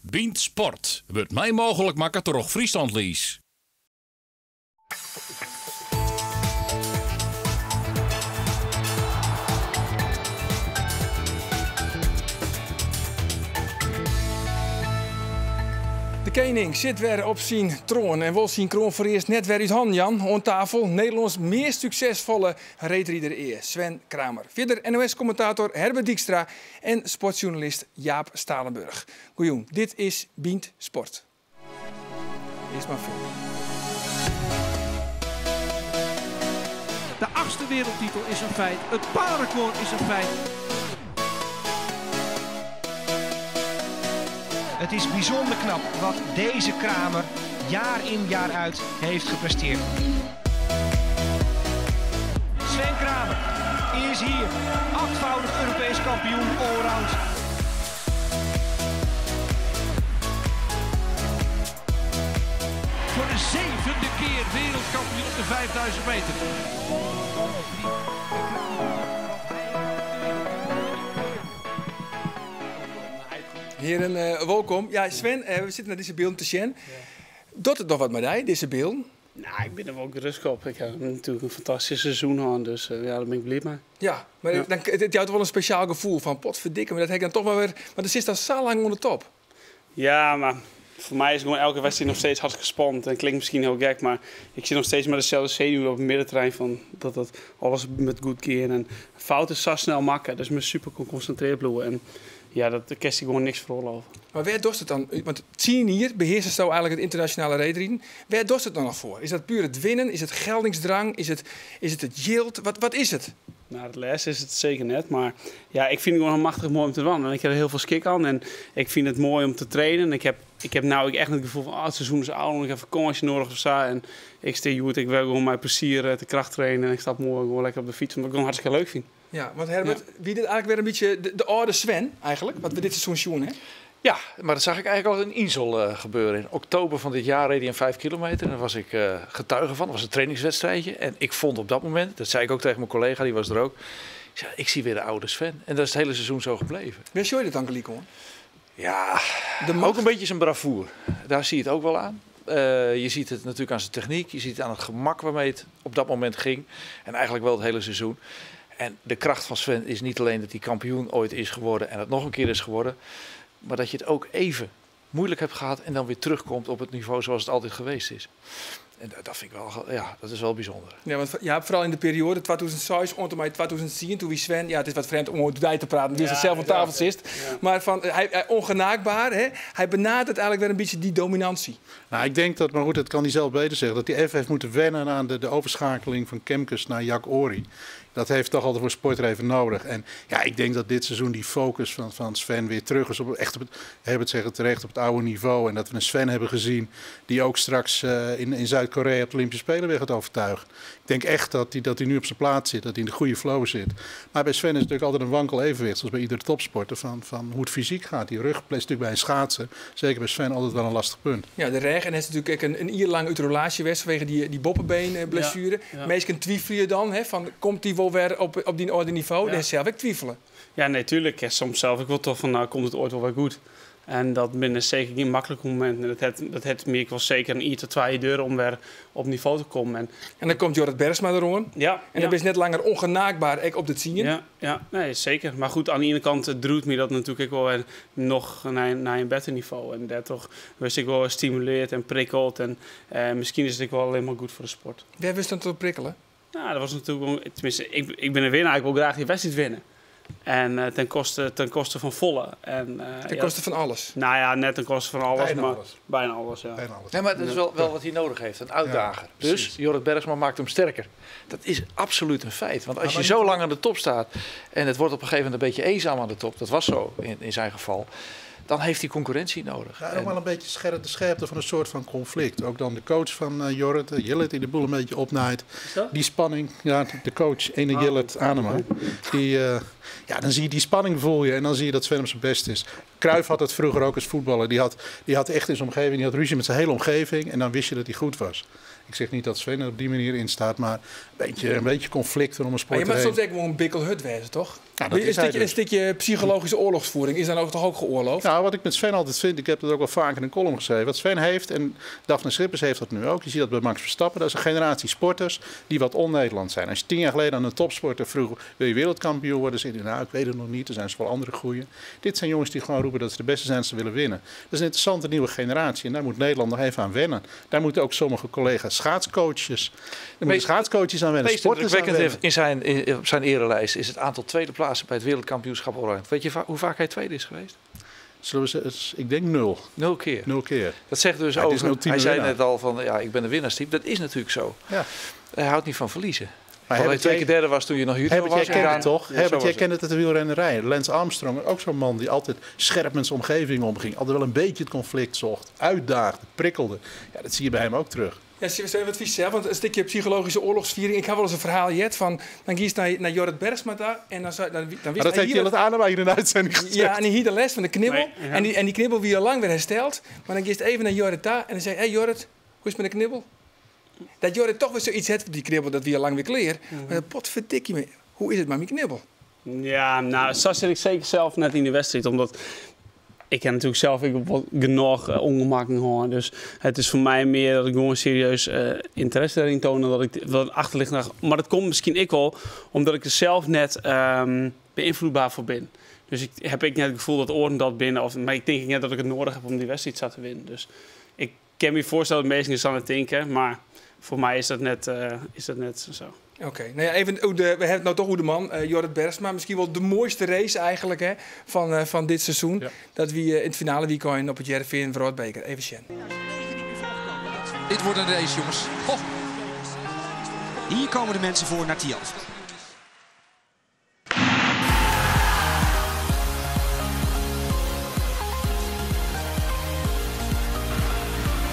Bient Sport wordt mij mogelijk maken door Friesland Lies. De koning zit weer op zijn troon en wil zijn kroon voor eerst net weer uit handen, Jan. Aan tafel Nederlands meest succesvolle reetrieder Sven Kramer. Verder NOS-commentator Herbert Dijkstra en sportjournalist Jaap Stalenburg. Goejoen, dit is Bient Sport. Eerst maar veel. De 8e wereldtitel is een feit. Het paardenrecord is een feit. Het is bijzonder knap wat deze Kramer jaar in jaar uit heeft gepresteerd. Sven Kramer is hier, 8-voudig Europees kampioen allround. Voor de 7e keer wereldkampioen op de 5000 meter. Heren, welkom. Ja, Sven, we zitten naar deze beelden te zien. Doet het nog wat met jij, deze beelden? Nou, ik ben er wel gerust op. Ik heb natuurlijk een fantastisch seizoen gehad, dus ja, daar ben ik blij mee. Ja, maar Ja. Dan, het houdt wel een speciaal gevoel van potverdikke, maar dat heb ik dan toch wel weer... Maar dan zit dan zo lang onder de top. Ja, maar voor mij is gewoon elke wedstrijd nog steeds hartstikke spannend. En klinkt misschien heel gek, maar ik zit nog steeds met dezelfde zenuwen op het middenterrein van dat alles met goed gaat. En fouten zo snel maken, dus me super geconcentreerd blijven. En ja, daar kan ik gewoon niks veroorloven. Maar waar doet het dan? Want 10 hier beheersen zo eigenlijk het internationale reedrieden. Waar doet het dan nog voor? Is dat puur het winnen? Is het geldingsdrang? Is het yield? Wat is het? Nou, het les is het zeker net, maar ja, ik vind het gewoon machtig mooi om te wandelen. Ik heb er heel veel schik aan en ik vind het mooi om te trainen. Ik heb nou echt het gevoel van, het seizoen is oud, ik heb vakantie nodig of zo. En ik steek goed, ik wil gewoon mijn plezier te kracht trainen en ik stap mooi gewoon lekker op de fiets, omdat ik het gewoon hartstikke leuk vind. Ja, want Herbert, wie dit eigenlijk weer een beetje de oude Sven eigenlijk, wat we dit seizoen zien, hè? Ja, maar dat zag ik eigenlijk al in Insel gebeuren. In oktober van dit jaar reed hij een 5 kilometer. En daar was ik getuige van. Dat was een trainingswedstrijdje. En ik vond op dat moment, dat zei ik ook tegen mijn collega, die was er ook. Ik zei, ik zie weer de oude Sven. En dat is het hele seizoen zo gebleven. Waar zie je dit dan, Geliek? Ja, De macht. ook een beetje zijn bravoure. Daar zie je het ook wel aan. Je ziet het natuurlijk aan zijn techniek. Je ziet het aan het gemak waarmee het op dat moment ging. En eigenlijk wel het hele seizoen. En de kracht van Sven is niet alleen dat hij kampioen ooit is geworden en het nog een keer is geworden. Maar dat je het ook even moeilijk hebt gehad en dan weer terugkomt op het niveau zoals het altijd geweest is. En dat vind ik wel, ja, dat is wel bijzonder. Ja, want ja, vooral in de periode 2006 tot en met 2010, toen wie Sven, ja, het is wat vreemd om over te praten, die is het zelf aan tafel zit. Ja. Maar van, hij ongenaakbaar, hè? Hij benadert eigenlijk weer een beetje die dominantie. Nou, ik denk dat, maar goed, dat kan hij zelf beter zeggen, dat hij even heeft moeten wennen aan de overschakeling van Kemkes naar Jack Ory. Dat heeft toch altijd voor sport even nodig. En ja, ik denk dat dit seizoen die focus van Sven weer terug is op echt op het, Herbert zegt het terecht, op het oude niveau. En dat we een Sven hebben gezien die ook straks in Zuid-Korea op de Olympische Spelen weer gaat overtuigen. Ik denk echt dat hij nu op zijn plaats zit, dat hij in de goede flow zit. Maar bij Sven is het natuurlijk altijd een wankel evenwicht, zoals bij iedere topsporter, van hoe het fysiek gaat. Die rug is natuurlijk bij een schaatsen, zeker bij Sven, altijd wel een lastig punt. Ja, de reg, en hij is natuurlijk een jaar lang uit de relatie geweest vanwege die boppenbeenblessure. Ja, ja. Meestal twijfel je dan, hè, van komt hij wel weer op die orde niveau? Ja. Dan zelf ik twijfelen. Ja, nee, tuurlijk. Ja, soms zelf. Ik wil toch van, nou, komt het ooit wel weer goed. En dat binnen zeker geen makkelijk moment. En dat heeft meer ik wel zeker een 1 tot 2 deuren om weer op niveau te komen. En dan komt Jorrit Bergsma eroon. Ja, En ja. dan is net langer ongenaakbaar ook op de 10. Ja, nee, zeker. Maar goed, aan de ene kant droeit me dat natuurlijk ook wel weer nog naar een beter niveau. En daar toch wist ik wel stimuleerd en prikkeld. En misschien is het ook wel alleen maar goed voor de sport. Waar wist dan te prikkelen? Nou, dat was natuurlijk wel, tenminste, ik ben een winnaar. Ik wil graag die wedstrijd winnen. En ten koste van volle. En, Ten koste van alles. Nou ja, net ten koste van alles, Bijna maar alles. bijna alles, ja. Bijna alles. Nee, maar dat is wel wat hij nodig heeft, een uitdager. Ja, dus precies. Jorrit Bergsma maakt hem sterker. Dat is absoluut een feit. Want als je maar zo lang aan de top staat en het wordt op een gegeven moment een beetje eenzaam aan de top, dat was zo in zijn geval, dan heeft hij concurrentie nodig. Ja, ook wel een beetje de scherpte van een soort van conflict. Ook dan de coach van Jorrit, Jillet, die de boel een beetje opnaait. Die spanning, ja, de coach, ene Jillet Anema. Die, ja, dan zie je die spanning voel je en dan zie je dat Sven op zijn best is. Cruijff had het vroeger ook als voetballer. Die had echt in zijn omgeving, die had ruzie met zijn hele omgeving. En dan wist je dat hij goed was. Ik zeg niet dat Sven er op die manier in staat, maar een beetje conflicten om een sport Maar je heen. mag soms ook wel een bikkelhut wezen, toch? Ja, dat is hij een dus. stukje psychologische oorlogsvoering is dan ook toch ook geoorloofd? Nou, wat ik met Sven altijd vind, ik heb dat ook wel vaak in een column geschreven. Wat Sven heeft, en Daphne Schippers heeft dat nu ook. Je ziet dat bij Max Verstappen. Dat is een generatie sporters die wat on-Nederland zijn. Als je 10 jaar geleden aan een topsporter vroeg, wil je wereldkampioen worden? Dan zei hij, nou, ik weet het nog niet. Er zijn wel andere goeie. Dit zijn jongens die gewoon roepen dat ze de beste zijn en ze willen winnen. Dat is een interessante nieuwe generatie. En daar moet Nederland nog even aan wennen. Daar moeten ook sommige collega's schaatscoaches. Er moeten schaatscoaches aan wennen, meest sporters aan wennen. indrukwekkend op zijn erelijst is het aantal tweede plaatsen bij het wereldkampioenschap Oranje. Weet je hoe vaak hij tweede is geweest? Zullen we zeggen, ik denk 0. 0 keer. 0 keer. Dat zegt dus Ja, het is over. 0-10 Hij zei winnaar. net al van, ja, ik ben een winnaarstype. Dat is natuurlijk zo. Ja. Hij houdt niet van verliezen. Maar Hij 2 keer derde was toen je nog junior Herbert, jij was. kent en het dan- toch? Ja, Herbert, zo jij was kent het uit de wielrennerij. Lance Armstrong, ook zo'n man die altijd scherp met zijn omgeving omging. Altijd wel een beetje het conflict zocht. Uitdaagde, prikkelde. Ja, dat zie je bij hem ook terug. Ja, zullen we wat vies zeggen? Want een stukje psychologische oorlogsviering. Ik had wel eens een verhaal jet van, dan kies naar Jorrit Bergsma daar en dan wist Maar dat hij heeft hier... Jillet Adema hier in de uitzending gezegd. Ja, en die hield de les van de knibbel. Nee, ja. En die knibbel wie al lang weer hersteld. Maar dan kiest even naar Jorrit daar en dan zei hey Jorrit, hoe is het met de knibbel? Dat Jorrit toch weer zoiets heeft, die knibbel, dat wie al lang weer kleer. Maar potverdikkie me, hoe is het met mijn knibbel? Ja, nou, zo zit ik zeker zelf net in de wedstrijd. Omdat ik heb natuurlijk zelf ook wat genoeg ongemakken gehad. Dus het is voor mij meer dat ik gewoon serieus interesse erin toon. Dan dat ik wat achterlicht naar. Maar dat komt misschien ook wel omdat ik er zelf net beïnvloedbaar voor ben. Dus ik heb net het gevoel dat oren dat binnen. Maar ik denk net dat ik het nodig heb om die wedstrijd te winnen. Dus ik kan me voorstellen dat mensen aan het denken. Maar voor mij is dat net zo. Oké, nou ja, even, we hebben het nou toch hoe de man, Jorrit Bergsma. Misschien wel de mooiste race eigenlijk hè, van dit seizoen. Ja. Dat we in het finale weekend op het Jereveen Veroordbeker. Even Sjen. Dit wordt een race, jongens. Ho. Hier komen de mensen voor naar Tialf.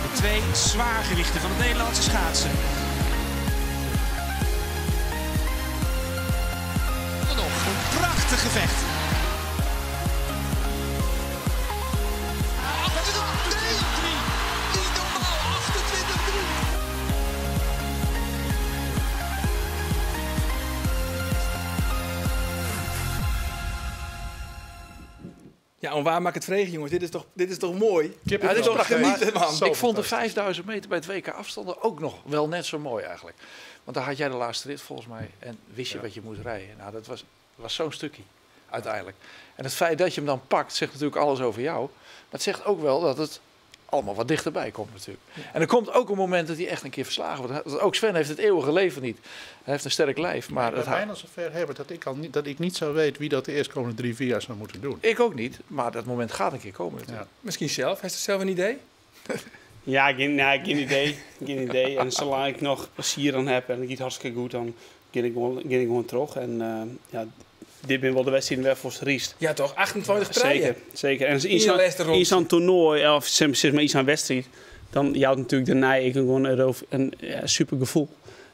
De twee zwaargewichten van het Nederlandse schaatsen. Nog een prachtig gevecht. Niet normaal, 28-3. Ja, en waar maak ik het vregen, jongens? Dit is toch mooi? Ik heb Ja, het dit is wel toch genieten, man. Zo Ik vond de fantastisch. 5000 meter bij het WK afstanden ook nog wel net zo mooi eigenlijk. Want daar had jij de laatste rit volgens mij en wist je wat je moest rijden. Nou, dat was zo'n stukje uiteindelijk. En het feit dat je hem dan pakt zegt natuurlijk alles over jou. Maar het zegt ook wel dat het allemaal wat dichterbij komt natuurlijk. En er komt ook een moment dat hij echt een keer verslagen wordt. Ook Sven heeft het eeuwige leven niet. Hij heeft een sterk lijf. Maar Het bijna zover Herbert dat ik niet zou weten wie dat de eerstkomende 3-4 jaar zou moeten doen. ik ook niet. Maar dat moment gaat een keer komen natuurlijk. Misschien zelf. Heeft u zelf een idee? Ja, geen idee. En zolang ik nog plezier aan heb en ik het hartstikke goed, dan ga ik gewoon terug. En dit ben wel de wedstrijd weer voor Riest. Ja toch, 28 treien. Zeker. En Leicester rond. in zo'n toernooi, of zeg maar iets aan wedstrijd, dan jouwt natuurlijk daarna ik gewoon een super gevoel.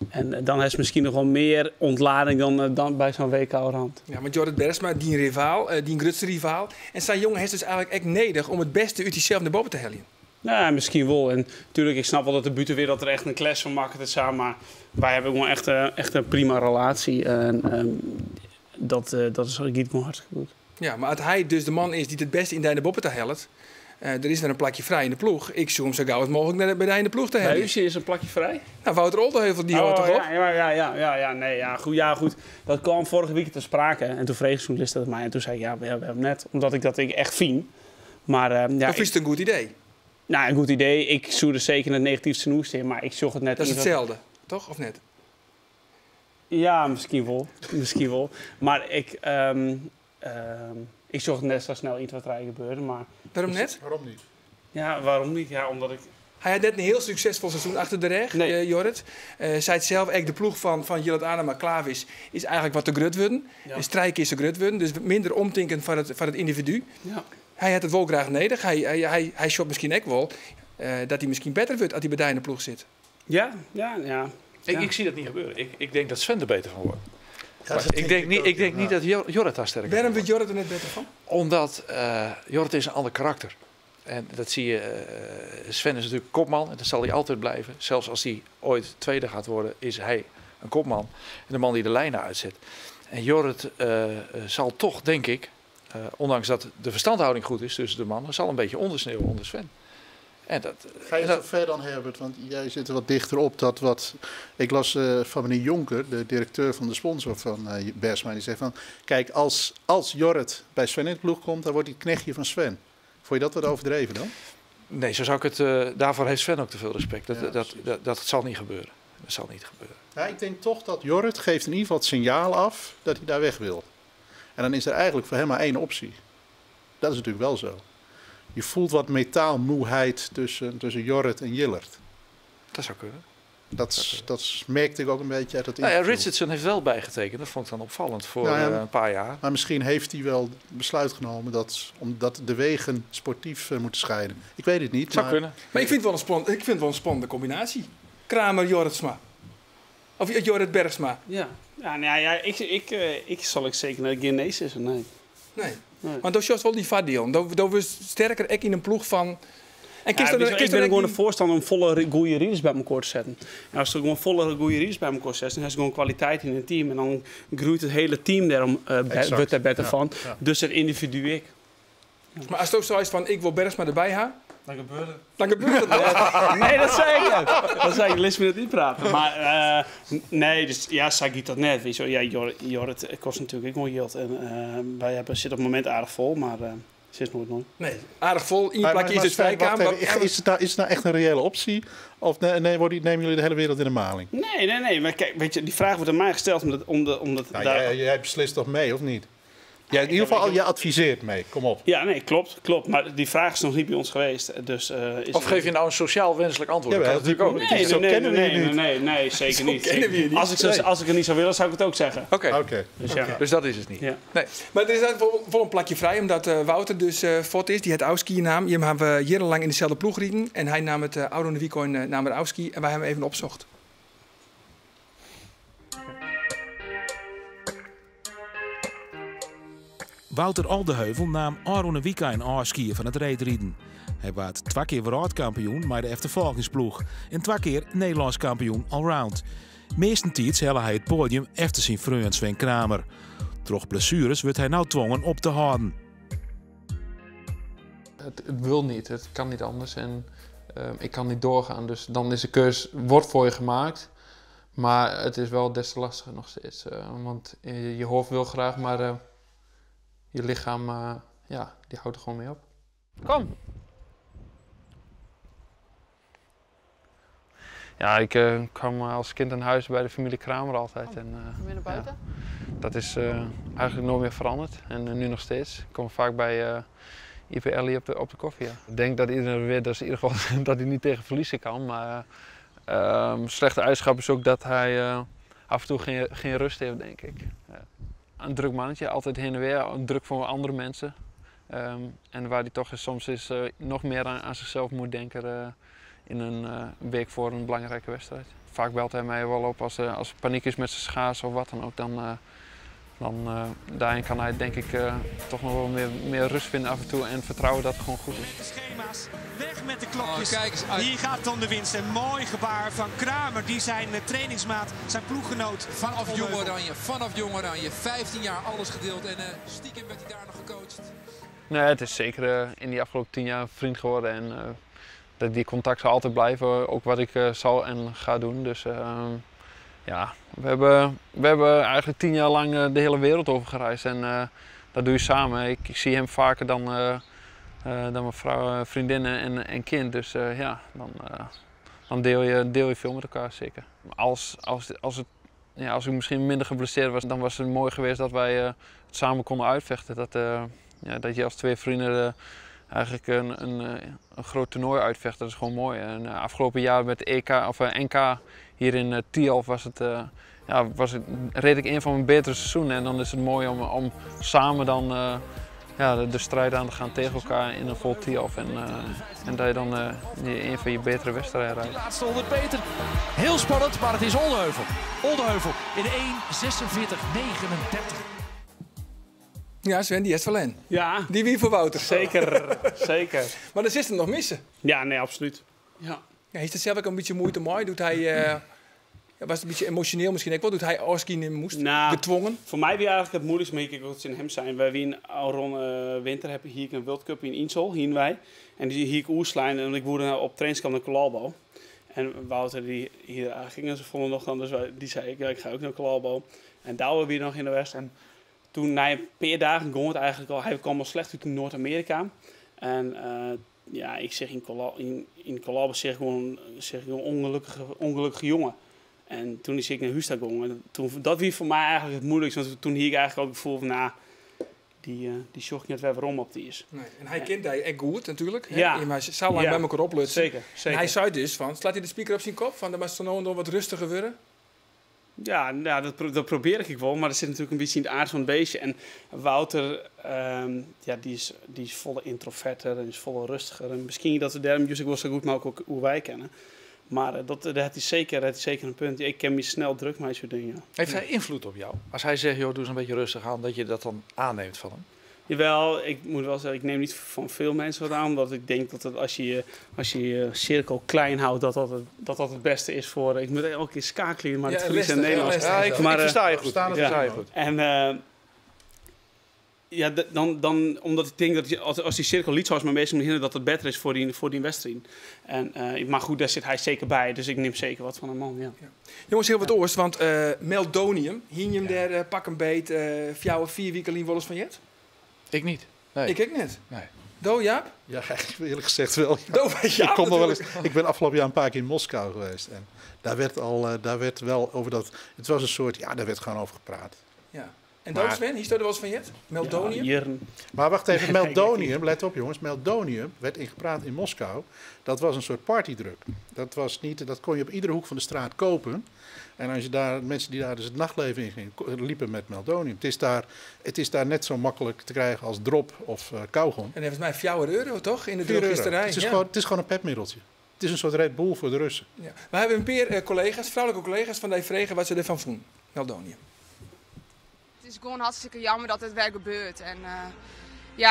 En dan is het misschien nog wel meer ontlading dan bij zo'n WK-rand. Ja, maar Jorrit Bergsma, die rivaal, die grootste rivaal. En zijn jongen heeft dus eigenlijk echt nodig om het beste uit zichzelf naar boven te halen. Nou, misschien wel. En natuurlijk, ik snap wel dat de buitenwereld er echt een clash van maakt het samen. Maar wij hebben gewoon echt een prima relatie. En dat is gewoon hartstikke goed. Ja, maar als hij dus de man is die het beste in de boppen te helpt. Er is er een plakje vrij in de ploeg. Ik zoek hem zo gauw als mogelijk bij de in de ploeg te Bij hebben. u is een plakje vrij? Nou, Wouter Oldeheuvel, die hoort toch op? Goed. Dat kwam vorige week te sprake. En toen vreeg journalist dat mij. En toen zei ik, we hebben net. Omdat ik dat echt vind. Maar Of is het een goed idee? Nou, een goed idee. Ik zoek er zeker het negatiefste nieuws in. Maar ik zocht het net... Dat is hetzelfde, toch? Of net? Ja, misschien wel. Maar ik zocht het net zo snel iets wat er gebeurde. Maar Waarom net? Waarom niet? ja, waarom niet? Ja, omdat ik... Hij had net een heel succesvol seizoen achter de rug, Nee. Jorrit. Zei het zelf, de ploeg van Jillet Adema Klavis is eigenlijk wat te grut worden. Ja. De strijk is te grut worden, dus minder omtinken van het individu. Ja. Hij had het wel graag nodig. Hij shopt misschien ook wel dat hij misschien beter wordt als hij bij de in de ploeg zit. Ja. Ik zie dat niet gebeuren. Ik denk dat Sven er beter van wordt. Ja, ik denk niet dat Jorrit daar sterk is. Waarom wordt Jorrit er net beter van? Omdat Jorrit is een ander karakter. En dat zie je. Sven is natuurlijk kopman en dat zal hij altijd blijven. Zelfs als hij ooit tweede gaat worden, is hij een kopman. En de man die de lijnen uitzet. En Jorrit zal toch, denk ik, ondanks dat de verstandhouding goed is tussen de mannen, zal een beetje ondersneeuwen onder Sven. En Ga je zo ver dan, Herbert? Want jij zit er wat dichter op. Ik las van meneer Jonker, de directeur van de sponsor van Bergsma. Die zegt van, kijk, als Jorrit bij Sven in de ploeg komt, dan wordt hij het knechtje van Sven. Vond je dat wat overdreven dan? Nee, zo zou ik het. Daarvoor heeft Sven ook te veel respect. Dat zal niet gebeuren. Dat zal niet gebeuren. Ja, ik denk toch dat Jorrit geeft in ieder geval het signaal af dat hij daar weg wil. En dan is er eigenlijk voor hem maar één optie. Dat is natuurlijk wel zo. Je voelt wat metaalmoeheid tussen Jorrit en Jillert. Dat zou kunnen. Dat merkte ik ook een beetje uit het interview. interview. Richardson heeft wel bijgetekend. Dat vond ik dan opvallend voor een paar jaar. Maar misschien heeft hij wel besluit genomen omdat de wegen sportief moeten scheiden. Ik weet het niet. Het zou kunnen. Maar ik vind het wel een spannende combinatie. Kramer, Jorritsma. Of Jorrit Bergsma. Ja, ik zal zeker naar de Guinees zeggen. Nee. Maar dat is wel die vaardeel. Dat we sterker echt in een ploeg van. En ik ben gewoon een voorstander om volle goede rieders bij elkaar te zetten. En als er gewoon volle goede rieders bij elkaar zetten, dan is er gewoon kwaliteit in het team. En dan groeit het hele team daarom wordt er beter van. Ja. Dus het individu ik. Ja. Maar als het zo is van ik wil Bergsma erbij hebben. Dan gebeurt het. Dan gebeurt het. Nee, dat zei ik net. Dat zei ik, Lis me dat niet praten. Maar nee, dus ja, zei ik dat net. Weet je, ja, Jorrit kost natuurlijk ook nog geld. En wij zitten op het moment aardig vol, maar ze is nooit. Nee, aardig vol. In je plakje is het vrijkamer. Is het nou echt een reële optie? Of nemen jullie de hele wereld in de maling? Nee. Maar kijk, weet je, die vraag wordt aan mij gesteld omdat jij beslist toch mee, of niet? Ja, in ieder geval, je adviseert mee. Kom op. Ja, nee, klopt. Maar die vraag is nog niet bij ons geweest. Dus, of geef je nou een sociaal wenselijk antwoord? Ja, dat natuurlijk ook. Nee, zeker niet. Als ik er niet zou willen, zou ik het ook zeggen. Oké. Dus dat is het niet. Ja. Nee. Maar er is wel een plakje vrij, omdat Wouter dus fort is. Die het Auski naam. Die hebben we jarenlang in dezelfde ploeg gereden. En hij nam het Auto Navico naar de Auski. En wij hebben hem even opgezocht. Wouter Aldeheuvel nam Aron Wika en Auskiën van het reetrieden. Hij werd 2 keer wereldkampioen bij de achtervolgingsploeg en 2 keer Nederlands kampioen allround. Meestentijds helde hij het podium efter zijn vriend Sven Kramer. Troch blessures werd hij nou dwongen op te houden. Het wil niet, het kan niet anders en ik kan niet doorgaan. Dus dan is de keus, wordt voor je gemaakt. Maar het is wel des te lastiger nog steeds. Want je hoofd wil graag, maar je lichaam die houdt er gewoon mee op. Kom! Ja, ik kwam als kind aan huis bij de familie Kramer altijd. Kom je naar buiten? Dat is eigenlijk nooit meer veranderd en nu nog steeds. Ik kom vaak bij Ipe Ellie op de koffie. Ja. Ik denk dat iedereen weet dat, in ieder geval, dat hij niet tegen verliezen kan. Maar slechte eigenschap is ook dat hij af en toe geen rust heeft, denk ik. Een druk mannetje, altijd heen en weer, druk voor andere mensen. En waar hij toch soms nog meer aan zichzelf moet denken in een week voor een belangrijke wedstrijd. Vaak belt hij mij wel op als er paniek is met zijn schaats of wat dan ook. Daarin kan hij denk ik toch nog wel meer rust vinden af en toe en vertrouwen dat het gewoon goed is. Schema's, weg met de klokjes. Hier gaat dan de winst. Een mooi gebaar van Kramer, die zijn trainingsmaat, zijn ploeggenoot. Vanaf Jong Oranje, 15 jaar alles gedeeld en stiekem werd hij daar nog gecoacht. Nee, het is zeker in die afgelopen 10 jaar vriend geworden en die contact zal altijd blijven, ook wat ik zal en ga doen. Dus ja, we hebben eigenlijk 10 jaar lang de hele wereld over gereisd en dat doe je samen. Ik zie hem vaker dan mijn vrouw, vriendinnen en kind. Dus dan deel je veel met elkaar, zeker. Als ik misschien minder geblesseerd was, dan was het mooi geweest dat wij het samen konden uitvechten. Dat je als 2 vrienden eigenlijk een groot toernooi uitvecht, dat is gewoon mooi. En afgelopen jaar met de NK hier in Tialf reed ik een van mijn betere seizoenen. En dan is het mooi om samen dan de strijd aan te gaan tegen elkaar in een vol Tialf. En dat je dan een van je betere wedstrijden rijdt. De laatste 100 meter. Heel spannend, maar het is Oldeheuvel. Oldeheuvel in 1:46:39. Ja, Sven, die heeft wel een. Ja. Die wie voor Wouter. Zeker, zeker. Maar dan zit hem nog missen. Ja, nee, absoluut. Ja. Ja, heeft het zelf ook een beetje moeite mee? Doet hij... was het een beetje emotioneel misschien ook wel? Doet hij Oski in moest? Gedwongen? Voor mij weer eigenlijk het moeilijkste, maar ik wil het in hem zijn. Wij in rond winter hebben hier een World Cup in Insel, hier wij. En die hier ik oerslijn en ik woerde op trainingskamp naar Colalbo. En Wouter die hier ging ze vonden nog dan, dus die zei ik ga ook naar Colalbo. En daar waren we weer nog in de West. En toen na een paar dagen ging het eigenlijk al, hij kwam al slecht uit in Noord-Amerika. En ja, ik zeg in Colalbo zeg gewoon ongelukkige jongen. En toen is ik naar Husta gegaan. Dat was voor mij eigenlijk het moeilijkste. Want toen hier ik eigenlijk ook het gevoel van, die zocht niet waarom op die is. Nee. En hij kent hij echt goed natuurlijk. Ja. Hè? Maar zou lang bij elkaar oplutsen. Zeker. En hij zei dus van, slaat hij de speaker op zijn kop? Van, dan was het nog wat rustiger worden? Ja, dat probeer ik wel. Maar dat zit natuurlijk een beetje in de aard van het beestje. En Wouter, die is volle introverter en is volle rustiger. En misschien dat we daarom juist wel zo goed mogelijk ook hoe wij kennen. Maar dat is zeker een punt. Ik ken me snel druk met zo'n dingen. Ja. Heeft hij invloed op jou? Als hij zegt, joh, doe eens een beetje rustig aan, dat je dat dan aanneemt van hem? Jawel, ik moet wel zeggen, ik neem niet van veel mensen wat aan. Omdat ik denk dat als je je cirkel klein houdt, dat het beste is voor... Ik moet elke keer schakelen, maar het verlies in Nederlands. Ja, ik versta je goed. En dan omdat ik denk dat als die cirkel liet zoals mijn meester moet hinderen, dat het beter is voor die wedstrijd. Maar goed, daar zit hij zeker bij, dus ik neem zeker wat van een man. Ja. Ja. Jongens, heel wat oors, want Meldonium, hing je hem daar pak een beet, 4 weken alleen wel eens van Jet? Ik niet. Nee. Ik niet. Nee. Do, Jaap? Ja, eerlijk gezegd wel. Ja. Do, Jaap, ik ben afgelopen jaar een paar keer in Moskou geweest. En daar werd wel over dat... Het was een soort... Ja, daar werd gewoon over gepraat. Ja. En dat Sven, hier staat er wel eens van Jet? Meldonium? Ja, maar wacht even, Meldonium, let op jongens. Meldonium werd gepraat in Moskou. Dat was een soort partydrug. Dat kon je op iedere hoek van de straat kopen. En als je daar, mensen die daar dus het nachtleven in gingen, liepen met Meldonium. Het is daar net zo makkelijk te krijgen als drop of kauwgom. En heeft mij €4 toch? In de drogisterij. Het is gewoon een petmiddeltje. Het is een soort Red Bull voor de Russen. Ja. We hebben een paar collega's, vrouwelijke collega's van die vregen wat ze ervan voelen. Meldonium. Het is gewoon hartstikke jammer dat het weer gebeurt. En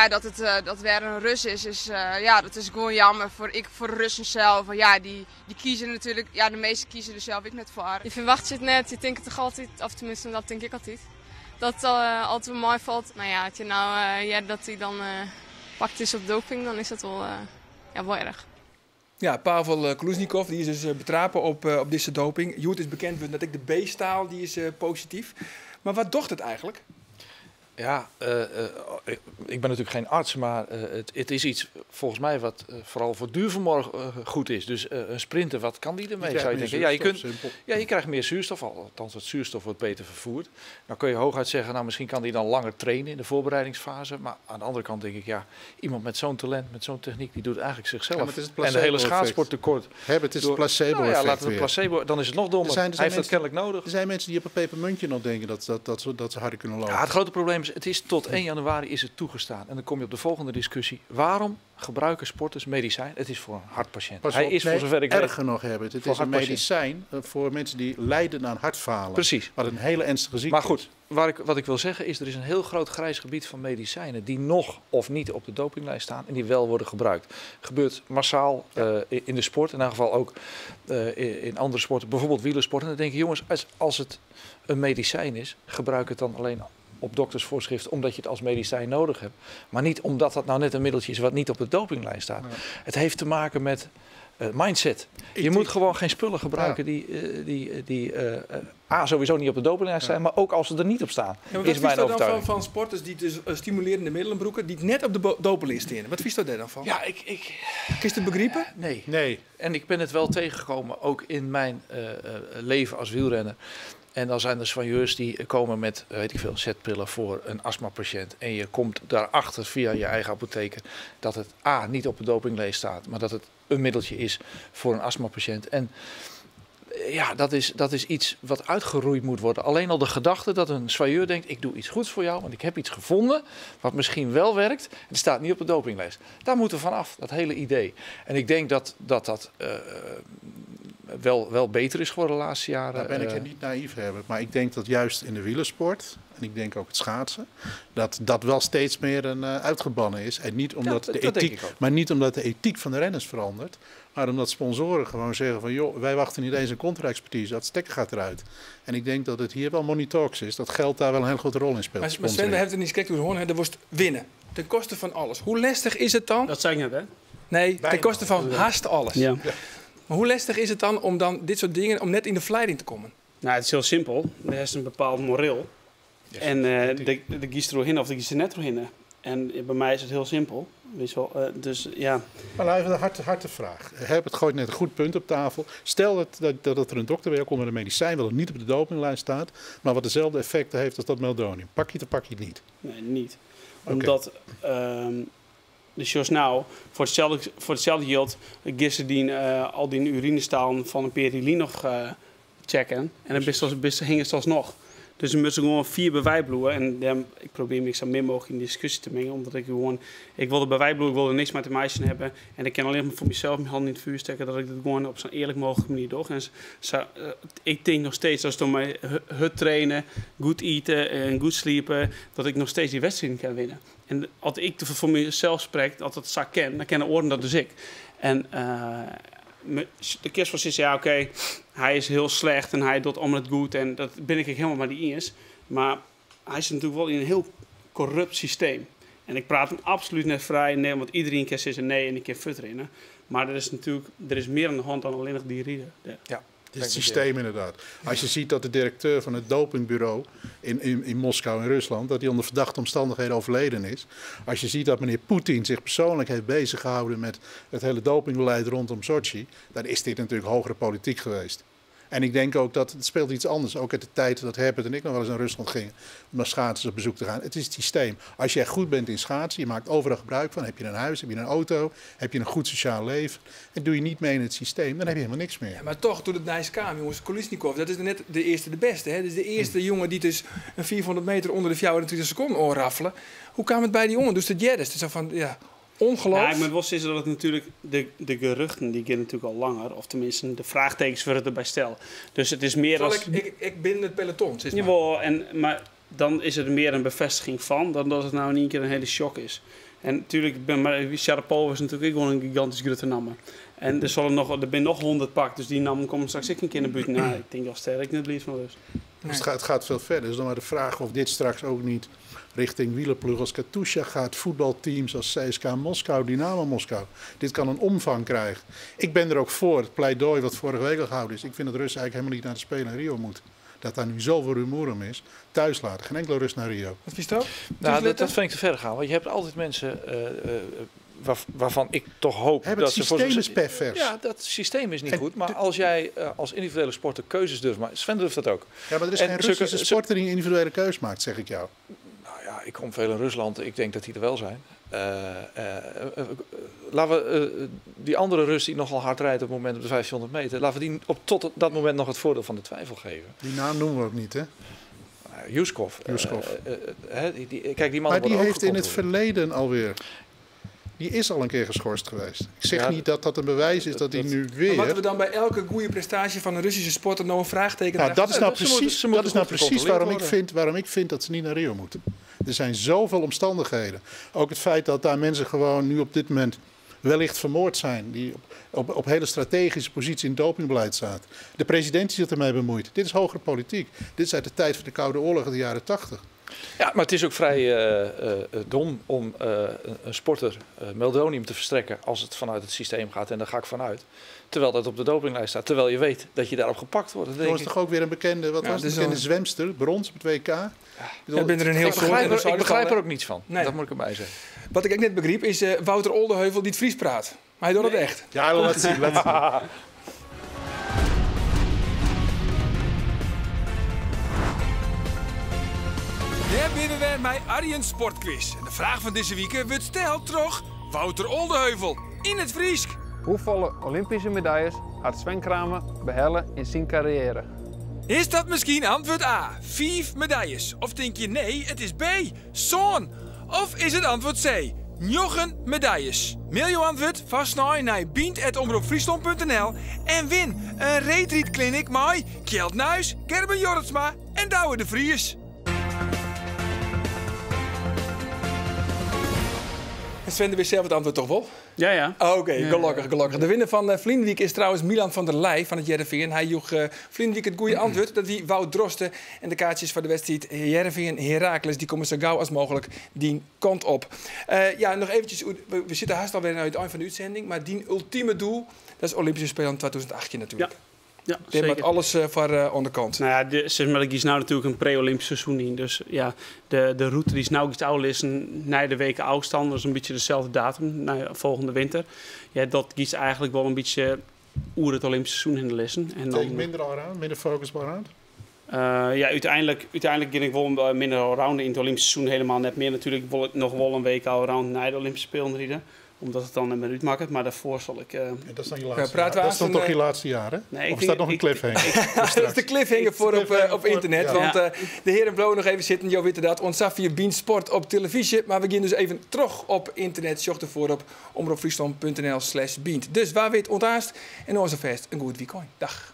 dat het weer een Rus is dat is gewoon jammer voor de Russen zelf. Ja, die kiezen natuurlijk, de meesten kiezen er zelf ik net voor. Je verwacht je het net, je denkt het toch altijd, of tenminste dat denk ik altijd. Dat het altijd wel mooi valt. Nou ja, dat hij dan pakt is op doping, dan is dat wel erg. Ja, Pavel Kluznikov, die is dus betrapen op deze doping. Joet is bekend dat ik de B-staal, die is positief. Maar wat docht het eigenlijk? Ja, ik ben natuurlijk geen arts, maar het is iets volgens mij wat vooral voor duurvermogen goed is. Dus een sprinter, wat kan die ermee? Zou je denken? Je krijgt meer zuurstof, althans het zuurstof wordt beter vervoerd. Dan kun je hooguit zeggen, misschien kan die dan langer trainen in de voorbereidingsfase. Maar aan de andere kant denk ik, iemand met zo'n talent, met zo'n techniek, die doet eigenlijk zichzelf. En de hele schaatsport tekort. Het is het placebo-effect. Laten we placebo, dan is het nog dommer. Hij heeft dat kennelijk nodig. Er zijn mensen die op een pepermuntje nog denken dat ze harder kunnen lopen. Ja, het grote probleem is, het is tot 1 januari is het toegestaan. En dan kom je op de volgende discussie. Waarom gebruiken sporters medicijn? Het is voor een hartpatiënt. Hij is voor zover ik erger nog hebben. Het is een medicijn voor mensen die lijden aan hartfalen. Precies. Wat een hele ernstige ziekte is. Maar goed, wat ik wil zeggen is, er is een heel groot grijs gebied van medicijnen die nog of niet op de dopinglijst staan en die wel worden gebruikt. Gebeurt massaal in de sport, in ieder geval ook in andere sporten, bijvoorbeeld wielersport. En dan denk je, jongens, als het een medicijn is, gebruik het dan alleen op doktersvoorschrift omdat je het als medicijn nodig hebt. Maar niet omdat dat nou net een middeltje is wat niet op de dopinglijst staat. Nee. Het heeft te maken met mindset. Je moet gewoon geen spullen gebruiken die sowieso niet op de dopinglijst zijn, maar ook als ze er niet op staan. Ja, wat vies dat dan van sporters die dus stimulerende middelen broeken, die net op de dopinglijst staan? Wat vies dat daar dan van? Ja, Is het begrepen? Nee. En ik ben het wel tegengekomen, ook in mijn leven als wielrenner. En dan zijn er soigneurs die komen met, zetpillen voor een astmapatiënt. En je komt daarachter via je eigen apotheker dat het niet op de dopinglijst staat, maar dat het een middeltje is voor een astmapatiënt. En ja, dat is iets wat uitgeroeid moet worden. Alleen al de gedachte dat een soigneur denkt, ik doe iets goeds voor jou, want ik heb iets gevonden wat misschien wel werkt. En het staat niet op de dopinglijst. Daar moeten we vanaf, dat hele idee. En ik denk dat wel beter is geworden de laatste jaren. Daar ben ik het niet naïef hebben. Maar ik denk dat juist in de wielersport, en ik denk ook het schaatsen, dat wel steeds meer uitgebannen is. En niet omdat de ethiek, maar niet omdat de ethiek van de renners verandert. Maar omdat sponsoren gewoon zeggen van joh, wij wachten niet eens een contra-expertise, dat stekker gaat eruit. En ik denk dat het hier wel money talks is, dat geld daar wel een hele grote rol in speelt. Maar Sven, we hebben het niet gekeken hoe er worst winnen. Ten koste van alles. Hoe lastig is het dan? Dat zei ik net, hè? Nee, ten koste van haast alles. Ja. Maar hoe lastig is het dan om dan dit soort dingen, om net in de verleiding te komen? Nou, het is heel simpel. Er is een bepaald moreel. Yes. En de kiest er hin of de kiest er net doorheen. En bij mij is het heel simpel. Weet je wel, dus ja. Maar nou even een harte vraag. Het gooit net een goed punt op tafel. Stel dat er een dokter weer komt met een medicijn wat niet op de dopinglijst staat, maar wat dezelfde effecten heeft als dat meldonium. Pak je het of pak je het niet? Nee, niet. Omdat dus zoals nou, voor hetzelfde geld gisteren al die urinestalen van een periodie nog checken. En dan hing het alsnog. Dus we moeten gewoon 4 bewijsbloeien. En ik probeer me zo min mogelijk in discussie te mengen. Omdat ik wilde bewijsbloeien, ik wilde niks met de meisjes hebben. En ik kan alleen maar voor mezelf mijn hand in het vuur steken. Dat ik het gewoon op zo'n eerlijk mogelijke manier doe. En ik denk nog steeds, als door mij het trainen, goed eten en goed sliepen, dat ik nog steeds die wedstrijden kan winnen. En als ik voor mezelf spreek, dat het zak ken, dan kennen oren dat dus ik. En de kerst was ja, oké, hij is heel slecht en hij doet allemaal het goed. En dat ben ik helemaal maar niet eens. Maar hij is natuurlijk wel in een heel corrupt systeem. En ik praat hem absoluut net vrij. Nee, want iedereen kan zeggen nee en ik kan fut rennen. Maar er is meer aan de hand dan alleen nog die rieden. Ja. Het is het systeem inderdaad. Als je ziet dat de directeur van het dopingbureau in Moskou in Rusland, dat hij onder verdachte omstandigheden overleden is. Als je ziet dat meneer Poetin zich persoonlijk heeft bezig gehouden met het hele dopingbeleid rondom Sochi, dan is dit natuurlijk hogere politiek geweest. En ik denk ook dat het speelt iets anders. Ook uit de tijd dat Herbert en ik nog wel eens naar Rusland gingen om naar schaatsers op bezoek te gaan. Het is het systeem. Als jij goed bent in schaatsen, je maakt overal gebruik van. Heb je een huis, heb je een auto, heb je een goed sociaal leven. En doe je niet mee in het systeem, dan heb je helemaal niks meer. Ja, maar toch doet het nice kamer, jongens. Kolesnikov, dat is net de eerste de beste. Hè? Dat is de eerste jongen die dus een 400 meter onder de 24 seconden oorraffelen. Hoe kwam het bij die jongen? Dus de Jeddes. Het is zo van, ja, ongelooflijk. Ja, ik moet wel zeggen dat het natuurlijk de geruchten, die gaan natuurlijk al langer. Of tenminste, de vraagtekens worden erbij stellen. Dus het is meer als... Ik ben het peloton, zeg maar. Jawel, maar dan is het meer een bevestiging van, dan dat het nou in één keer een hele shock is. En natuurlijk, Sharapova is natuurlijk ook gewoon een gigantisch grote namen. En er zijn nog 100 pak, dus die namen komen straks ook een keer naar buiten. Nou, ik denk al sterk net liefst van rust. Nee. Het gaat veel verder. Dus dan maar de vraag of dit straks ook niet richting wielerploeg als Katusha gaat, voetbalteams als CSKA Moskou, Dynamo Moskou. Dit kan een omvang krijgen. Ik ben er ook voor, het pleidooi wat vorige week al gehouden is. Ik vind dat Russen eigenlijk helemaal niet naar de Spelen in Rio moet. Dat daar nu zoveel rumoer om is. Thuis laten, geen enkele Rus naar Rio. Wat is dat? Nou, dat vind ik te ver gaan. Want je hebt altijd mensen waarvan ik toch hoop dat ze... Het systeem is pervers. Ja, dat systeem is niet goed. Maar als jij als individuele sporter keuzes durft... Maar Sven durft dat ook. Ja, maar er is geen Russische sporter die een individuele keus maakt, zeg ik jou. Nou ja, ik kom veel in Rusland. Ik denk dat die er wel zijn. Laten we die andere Rus die nogal hard rijdt op het moment op de 1500 meter... laten we die tot dat moment nog het voordeel van de twijfel geven. Die naam noemen we ook niet, hè? Yuskov. Kijk, die man maar die heeft in het verleden alweer... Die is al een keer geschorst geweest. Ik zeg niet dat dat een bewijs is dat hij nu weer... Maar moeten we dan bij elke goede prestatie van een Russische sporter nog een vraagteken... Nou, dat is nou precies waarom ik vind dat ze niet naar Rio moeten. Er zijn zoveel omstandigheden. Ook het feit dat daar mensen gewoon nu op dit moment wellicht vermoord zijn. Die op hele strategische positie in het dopingbeleid staat. De president die zich ermee bemoeit. Dit is hogere politiek. Dit is uit de tijd van de Koude Oorlog in de jaren 80. Ja, maar het is ook vrij dom om een sporter meldonium te verstrekken als het vanuit het systeem gaat. En daar ga ik vanuit. Terwijl dat op de dopinglijst staat. Terwijl je weet dat je daarop gepakt wordt. Er was toch ook weer een bekende, bekende zwemster, brons op het WK? Ja. Ik begrijp er ook niets van. Nee. Dat moet ik erbij zeggen. Wat ik net begreep is Wouter Oldeheuvel die het Fries praat. Maar hij doet het echt. Ja, laat zien. Daar binnen we met Arjen Sportquiz. En de vraag van deze week wordt stelt terug Wouter Oldeheuvel in het Friesk. Hoeveel Olympische medailles had Sven Kramer behalen in zijn carrière? Is dat misschien antwoord A, 5 medailles? Of denk je nee, het is B, zo'n? Of is het antwoord C, 9 medailles. Mail je antwoord vast naar bient@omroepfriesland.nl en win een retreatkliniek met Kjeld Nuis, Gerben Jorritsma en Douwe de Vries. Sven, wist zelf het antwoord toch wel? Ja. Oké, gelukkig. De winnaar van Vlienweek is trouwens Milan van der Leij van het Heerenveen. Hij joeg Vlienweek het goede antwoord. Dat wie Wout Drosten. En de kaartjes voor de wedstrijd Heerenveen-Heracles die komen zo gauw als mogelijk die kant op. Nog eventjes. We zitten haast alweer aan het eind van de uitzending. Maar die ultieme doel, dat is Olympische Spelen 2018 natuurlijk. Ja, zeker. Met alles voor onderkant. Nou ja, er is nou natuurlijk een pre-Olympisch seizoen in. Dus ja, de route die is nou iets ouder is na de weken afstand. Dat is een beetje dezelfde datum, volgende winter. Ja, dat kiest eigenlijk wel een beetje oer het Olympisch seizoen in de lessen. En dan minder allround, minder focus allround? Uiteindelijk ging ik wel minder allround in het Olympisch seizoen helemaal net meer. Natuurlijk wil ik nog wel een week allround naar de Olympische Spelen rijden. Omdat het dan net meer uitmaakt. Maar daarvoor zal ik... dat is dan je laatste jaar. Dat is dan toch je laatste jaar, hè? Nee, of staat nog een cliffhanger? Dat is de cliffhanger voor op internet. Ja. Want de heren Blow nog even zitten. Jo, weet dat. Ons zag via Bean Sport op televisie. Maar we gaan dus even terug op internet. Zocht ervoor op omroepfriesland.nl/Bean. Dus waar weet onthaast. En onze vast een goed weekend. Dag.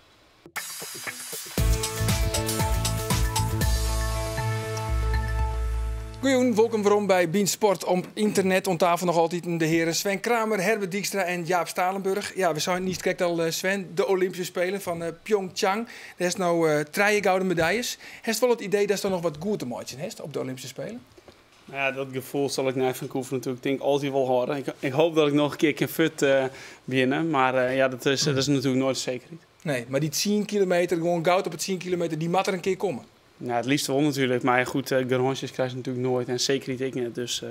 Goeien, welkom waarom bij Bean Sport op internet. Om tafel nog altijd de heren Sven Kramer, Herbert Dijkstra en Jaap Stalenburg. Ja, we zijn niet kijk al Sven, de Olympische Spelen van Pyeongchang. Er is nou 3 gouden medailles. Heeft wel het idee dat er nog wat goed te maken is op de Olympische Spelen? Ja, dat gevoel zal ik naar Vancouver natuurlijk denk altijd wel horen. Ik hoop dat ik nog een keer kan fut winnen, maar dat is natuurlijk nooit zeker niet. Nee, maar die 10 kilometer, gewoon goud op het 10 kilometer, die mag er een keer komen. Nou, het liefst wel natuurlijk, maar goed, garanties krijg je natuurlijk nooit en zeker niet ik net. Dus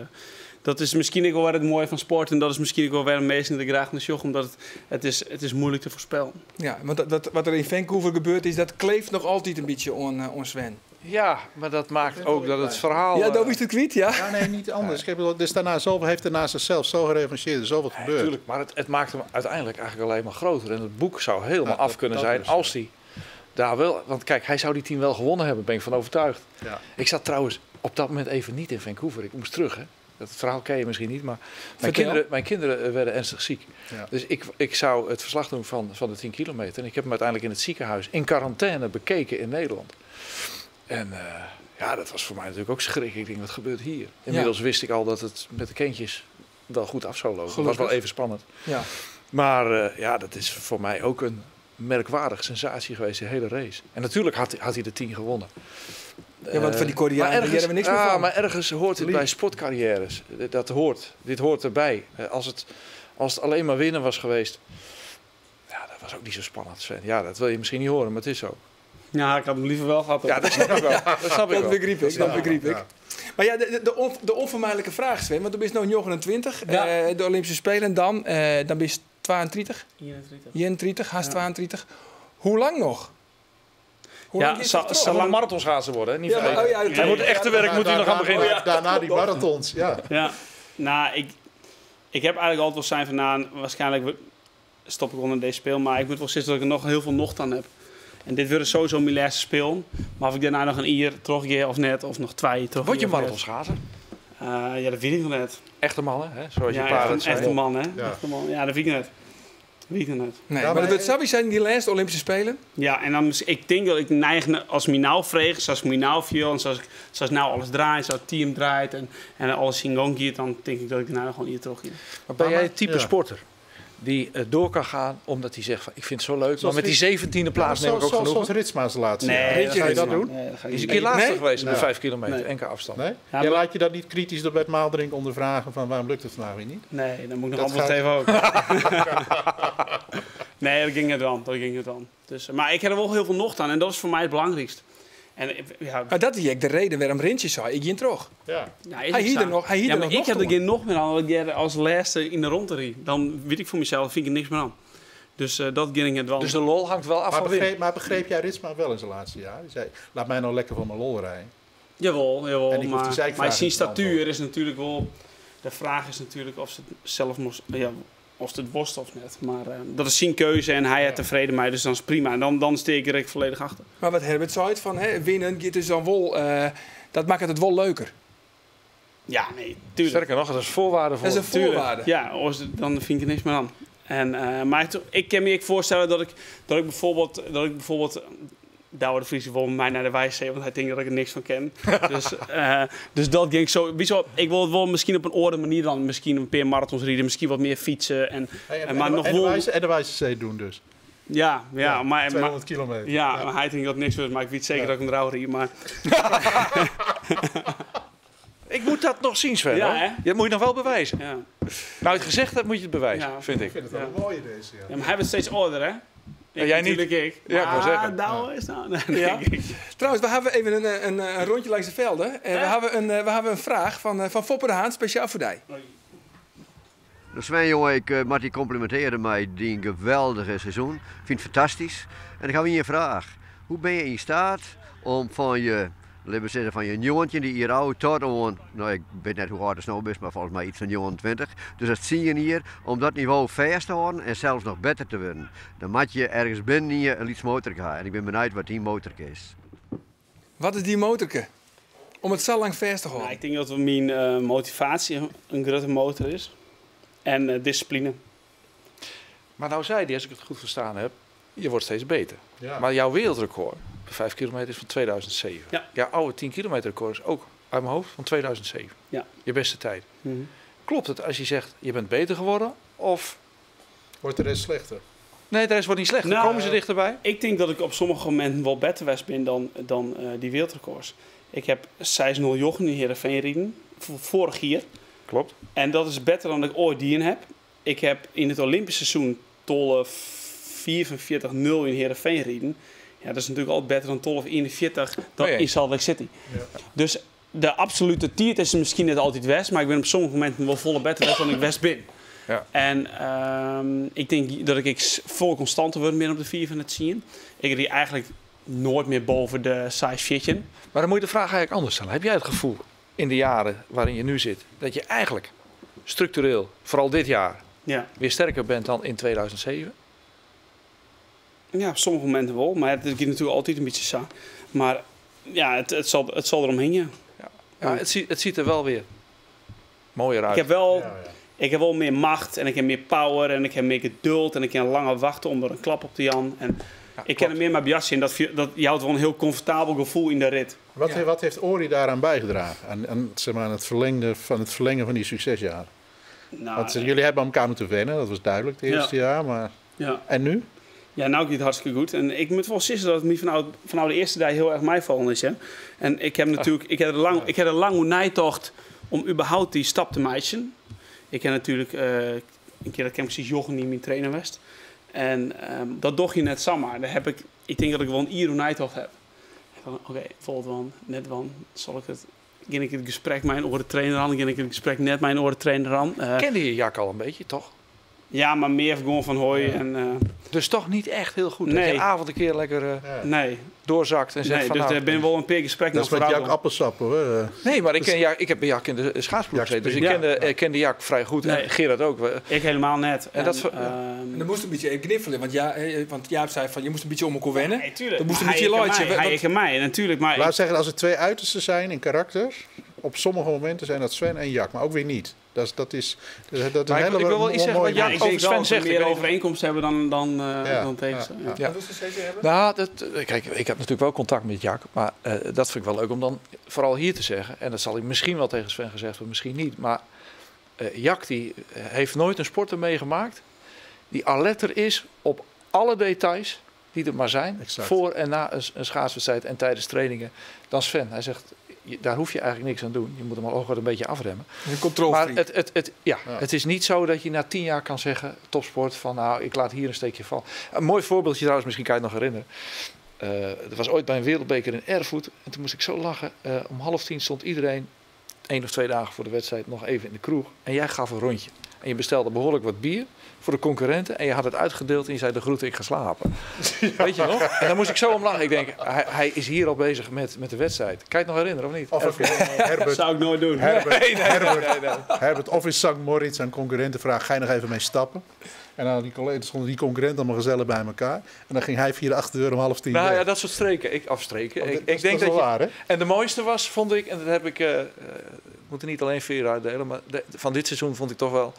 dat is misschien ook wel het mooie van sport en dat is misschien ook wel weer een meeste de graag naar Sjoch, omdat het is moeilijk te voorspellen. Ja, want wat er in Vancouver gebeurt is, dat kleeft nog altijd een beetje on Sven. Ja, maar dat maakt ook dat het verhaal... Ja, dat is het kwijt, ja? Ja, nee, niet anders. Dus daarna heeft er naast zichzelf zo gerevancheerd, er zoveel gebeurd. Natuurlijk, maar het maakt hem uiteindelijk eigenlijk alleen maar groter. En het boek zou helemaal af kunnen zijn als hij... Daar wel, want kijk, hij zou die 10 wel gewonnen hebben, ben ik van overtuigd. Ja. Ik zat trouwens op dat moment even niet in Vancouver. Ik moest terug, hè. Dat verhaal ken je misschien niet, maar mijn kinderen werden ernstig ziek. Ja. Dus ik zou het verslag doen van de 10 kilometer. En ik heb hem uiteindelijk in het ziekenhuis in quarantaine bekeken in Nederland. En dat was voor mij natuurlijk ook schrik. Ik denk, wat gebeurt hier? Inmiddels wist ik al dat het met de kindjes wel goed af zou lopen. Het was wel even spannend. Ja. Maar dat is voor mij ook een merkwaardige sensatie geweest, de hele race. En natuurlijk had hij de 10 gewonnen. Ja, want van die Koreanen hebben we niks meer van. Maar ergens hoort het bij sportcarrières. Dit hoort erbij. Als het alleen maar winnen was geweest, dat was ook niet zo spannend, Sven. Ja, dat wil je misschien niet horen, maar het is zo. Ja, ik had hem liever wel gehad. Ja, dat snap ik wel. Dat begreep ik. Maar ja, de onvermijdelijke vraag, Sven, want dan ben je nou 29, de Olympische Spelen, dan ben je 32? 31, haast 32. Hoe lang nog? Zo lang marathonschaatser worden, hè? Niet hij moet echte werk moet hij nog aan beginnen. Daarna die marathons, ja. Nou, ik heb eigenlijk altijd wel zijn vandaan, waarschijnlijk stop ik onder deze speel, maar ik moet wel zitten dat ik er nog heel veel nocht aan heb. En dit wordt sowieso mijn laatste speel. Maar of ik daarna nog een jaar teruggeef of net, of nog 2 terug. Word je marathonschaatser? Ja, dat weet ik nog net. Echte mannen, hè? Zoals je paarden zijn. Echte man, hè? Ja, dat weet ik net. Nee, maar dat wordt Sabi zijn die laatste Olympische Spelen. Ja, en dan ik denk dat ik neig als mij nou vreeg, zoals mij nou viel en zoals nou alles draait, zoals het team draait en alles in gang gaat, dan denk ik dat ik nou gewoon hier terug ga. Maar ben jij het type sporter die door kan gaan omdat hij zegt van ik vind het zo leuk, maar met die 17e plaats neem ik ook genoeg. Zoals Ritsma's laatste. Ga je dat doen? Die is een keer laatste geweest op de 5 kilometer, enkele afstand. Nee? Ja, laat je dat niet kritisch door Bert Maalderink ondervragen van waarom lukt het vandaag weer niet? Nee, dan moet ik nog antwoord geven ook. Nee, dat ging het dan. Dus, maar ik heb er wel heel veel nocht aan en dat is voor mij het belangrijkste. En, maar dat is de reden waarom Rintje zei, ik ging terug. Ja. Hij hier er nog. Ik heb er geen nog meer aan, dat als laatste in de ronde. Dan weet ik voor mezelf, vind ik er niks meer aan. Dus dat ging het wel. Dus de lol hangt wel af van winnen. Maar begreep jij Ritsma wel in zijn laatste jaar? Die zei, laat mij nou lekker van mijn lol rijden. Jawel. Maar zijn statuur is natuurlijk wel... De vraag is natuurlijk of ze het zelf moest... of het worst of net. Maar dat is zijn keuze en hij is tevreden mee, dus dan is prima. En dan steek ik er volledig achter. Maar wat Herbert zei van winnen, gaat dus dan wel, dat maakt het wel leuker. Ja, nee, tuurlijk. Sterker nog, dat is voorwaarde voor. Dat is een voorwaarde. Ja, dan vind ik er niks meer aan. En, maar ik kan me voorstellen dat ik bijvoorbeeld Douwe de Vries wil mij naar de wijze, want hij denkt dat ik er niks van ken. Dus dat ging zo. Ik wil het wel misschien op een andere manier dan. Misschien een paar marathons rijden, misschien wat meer fietsen. En de wijze zee doen dus. Ja, maar 200 kilometer. Ja, maar hij denkt dat het niks was, maar ik weet zeker dat ik hem eruit rijd. Maar Ik moet dat nog zien, Sven. Ja, hoor. hè? Dat moet je nog wel bewijzen. Ja. Nou, het gezegd hebt, moet je het bewijzen, vind ik. Ik vind het wel een mooie deze. Ja. Ja, maar hij wordt steeds ouder, hè? Jij niet? Ik. Ja, ik wou zeggen. Douwe is nou... Ja. Trouwens, we hebben even een rondje langs de velden. We hebben een vraag van Foppe de Haan, speciaal voor jou. Sven, jongen, ik mag je complimenteren met die geweldige seizoen. Ik vind het fantastisch. En dan gaan we hier een vraag. Hoe ben je in staat om van je, laten we zeggen, van je jongetje die hier oud tot aan, nou ik weet net hoe hard het nou is, maar volgens mij iets van 21. Dus dat zie je hier, om dat niveau vast te houden en zelfs nog beter te worden. Dan moet je ergens binnen hier een iets motor gaan. En ik ben benieuwd wat die motor is. Wat is die motorke? Om het zo lang vast te houden? Nou, ik denk dat mijn motivatie een grote motor is. En discipline. Maar nou zei hij, als ik het goed verstaan heb, je wordt steeds beter. Ja. Maar jouw wereldrecord, de 5 kilometer, is van 2007. Ja. Jouw oude 10 kilometer record is ook uit mijn hoofd van 2007. Ja. Je beste tijd. Klopt het als je zegt, je bent beter geworden? Of... Wordt de rest slechter? Nee, de rest wordt niet slechter. Nou, Komen ze dichterbij? Ik denk dat ik op sommige momenten wel beter was ben dan die wereldrecords. Ik heb 6-0 Jochen in Heerenveen rijden, vorig jaar. Klopt. En dat is beter dan ik ooit die heb. Ik heb in het Olympisch seizoen 12:44.0 in Heerenveen rijden. Ja, dat is natuurlijk altijd beter dan 12:41 dan in Salt Lake City. Ja. Dus de absolute tijd is misschien niet altijd west, maar ik ben op sommige momenten wel volle beter dan ik west ben. Ja. En ik denk dat ik vol constanter word meer op de 4 van het zien. Ik rijd eigenlijk nooit meer boven de size 14. Maar dan moet je de vraag eigenlijk anders stellen. Heb jij het gevoel in de jaren waarin je nu zit, dat je eigenlijk structureel, vooral dit jaar, weer sterker bent dan in 2007? Ja, op sommige momenten wel. Maar het is natuurlijk altijd een beetje saai. Maar ja, het zal eromheen, ja. Ja, het ziet er wel weer mooier uit. Ik heb wel meer macht en ik heb meer power en ik heb meer geduld en ik kan langer wachten om er een klap op te jan. En ik ken er meer met Biassi en dat je houdt wel een heel comfortabel gevoel in de rit. Wat heeft Ori daaraan bijgedragen? Aan zeg maar, het verlengen van die succesjaren? Nou, Want jullie hebben elkaar moeten wennen, dat was duidelijk het eerste jaar. Maar... Ja. En nu? Ja, nou gaat het hartstikke goed. En ik moet wel zeggen dat het me vanuit de eerste dag heel erg meevallen is. Hè. En ik heb natuurlijk, ik heb een lange nijtocht om überhaupt die stap te maken. Ik heb natuurlijk een keer dat ik precies Jochen die mijn trainer was. En dat doe je net samen. Daar heb ik denk dat ik wel een iedere nijtocht heb. Oké, volgend van, net van, zal ik het... Ging ik het gesprek mijn oren trainer aan, ging ik het gesprek net mijn oren trainer aan. Kende je Jak al een beetje, toch? Ja, maar meer gewoon van hoi. Ja. En, dus toch niet echt heel goed. Nee. Dat je een avond een keer lekker doorzakt en zegt van... Dus er ben wel een paar gesprekken. Dat is met Jak Appelsap hoor. Nee, maar ik heb bij Jak in de schaatsploeg gezeten. Dus ik kende Jak vrij goed. Nee. En Gerard ook. Ik helemaal net. En dan moest een beetje kniffelen. Want Jaap zei van je moest een beetje om elkaar wennen. Nee, tuurlijk. Dat moest een beetje loodje. Hij en mij, natuurlijk. Maar laat zeggen, als er twee uitersten zijn in karakter... Op sommige momenten zijn dat Sven en Jak, maar ook weer niet. Dat is een hele ik wil wel iets zeggen wat Jak over Sven zegt. Meer overeenkomst hebben dan tegen. Ja. Nou, kijk, ik heb natuurlijk wel contact met Jak, maar dat vind ik wel leuk om dan vooral hier te zeggen. En dat zal ik misschien wel tegen Sven gezegd worden, misschien niet. Maar Jak die heeft nooit een sporter meegemaakt die alerter is op alle details die er maar zijn. Exact. Voor en na een schaatswedstrijd en tijdens trainingen dan Sven. Hij zegt... Daar hoef je eigenlijk niks aan doen. Je moet hem al ook wel een beetje afremmen. Een controlefreak. Maar het is niet zo dat je na 10 jaar kan zeggen... topsport, van nou, ik laat hier een steekje vallen. Een mooi voorbeeldje trouwens, misschien kan je het nog herinneren. Er was ooit bij een wereldbeker in Erfurt. En toen moest ik zo lachen. Om 9:30 stond iedereen 1 of 2 dagen voor de wedstrijd nog even in de kroeg. En jij gaf een rondje. En je bestelde behoorlijk wat bier voor de concurrenten. En je had het uitgedeeld en je zei de groeten, ik ga slapen. Ja. Weet je nog? En dan moest ik zo om lachen. Ik denk, hij is hier al bezig met de wedstrijd. Kan je het nog herinneren of niet? Herbert, zou ik nooit doen. Herbert, of is St. Moritz aan concurrenten vraagt, ga je nog even mee stappen? En dan stonden die concurrenten allemaal gezellig bij elkaar. En dan ging hij via de achterdeur om 9:30. Nou ja, dat soort streken. Ik denk dat waar, hè? En de mooiste was, vond ik, en dat heb ik... moet er niet alleen veer uitdelen, maar van dit seizoen vond ik toch wel...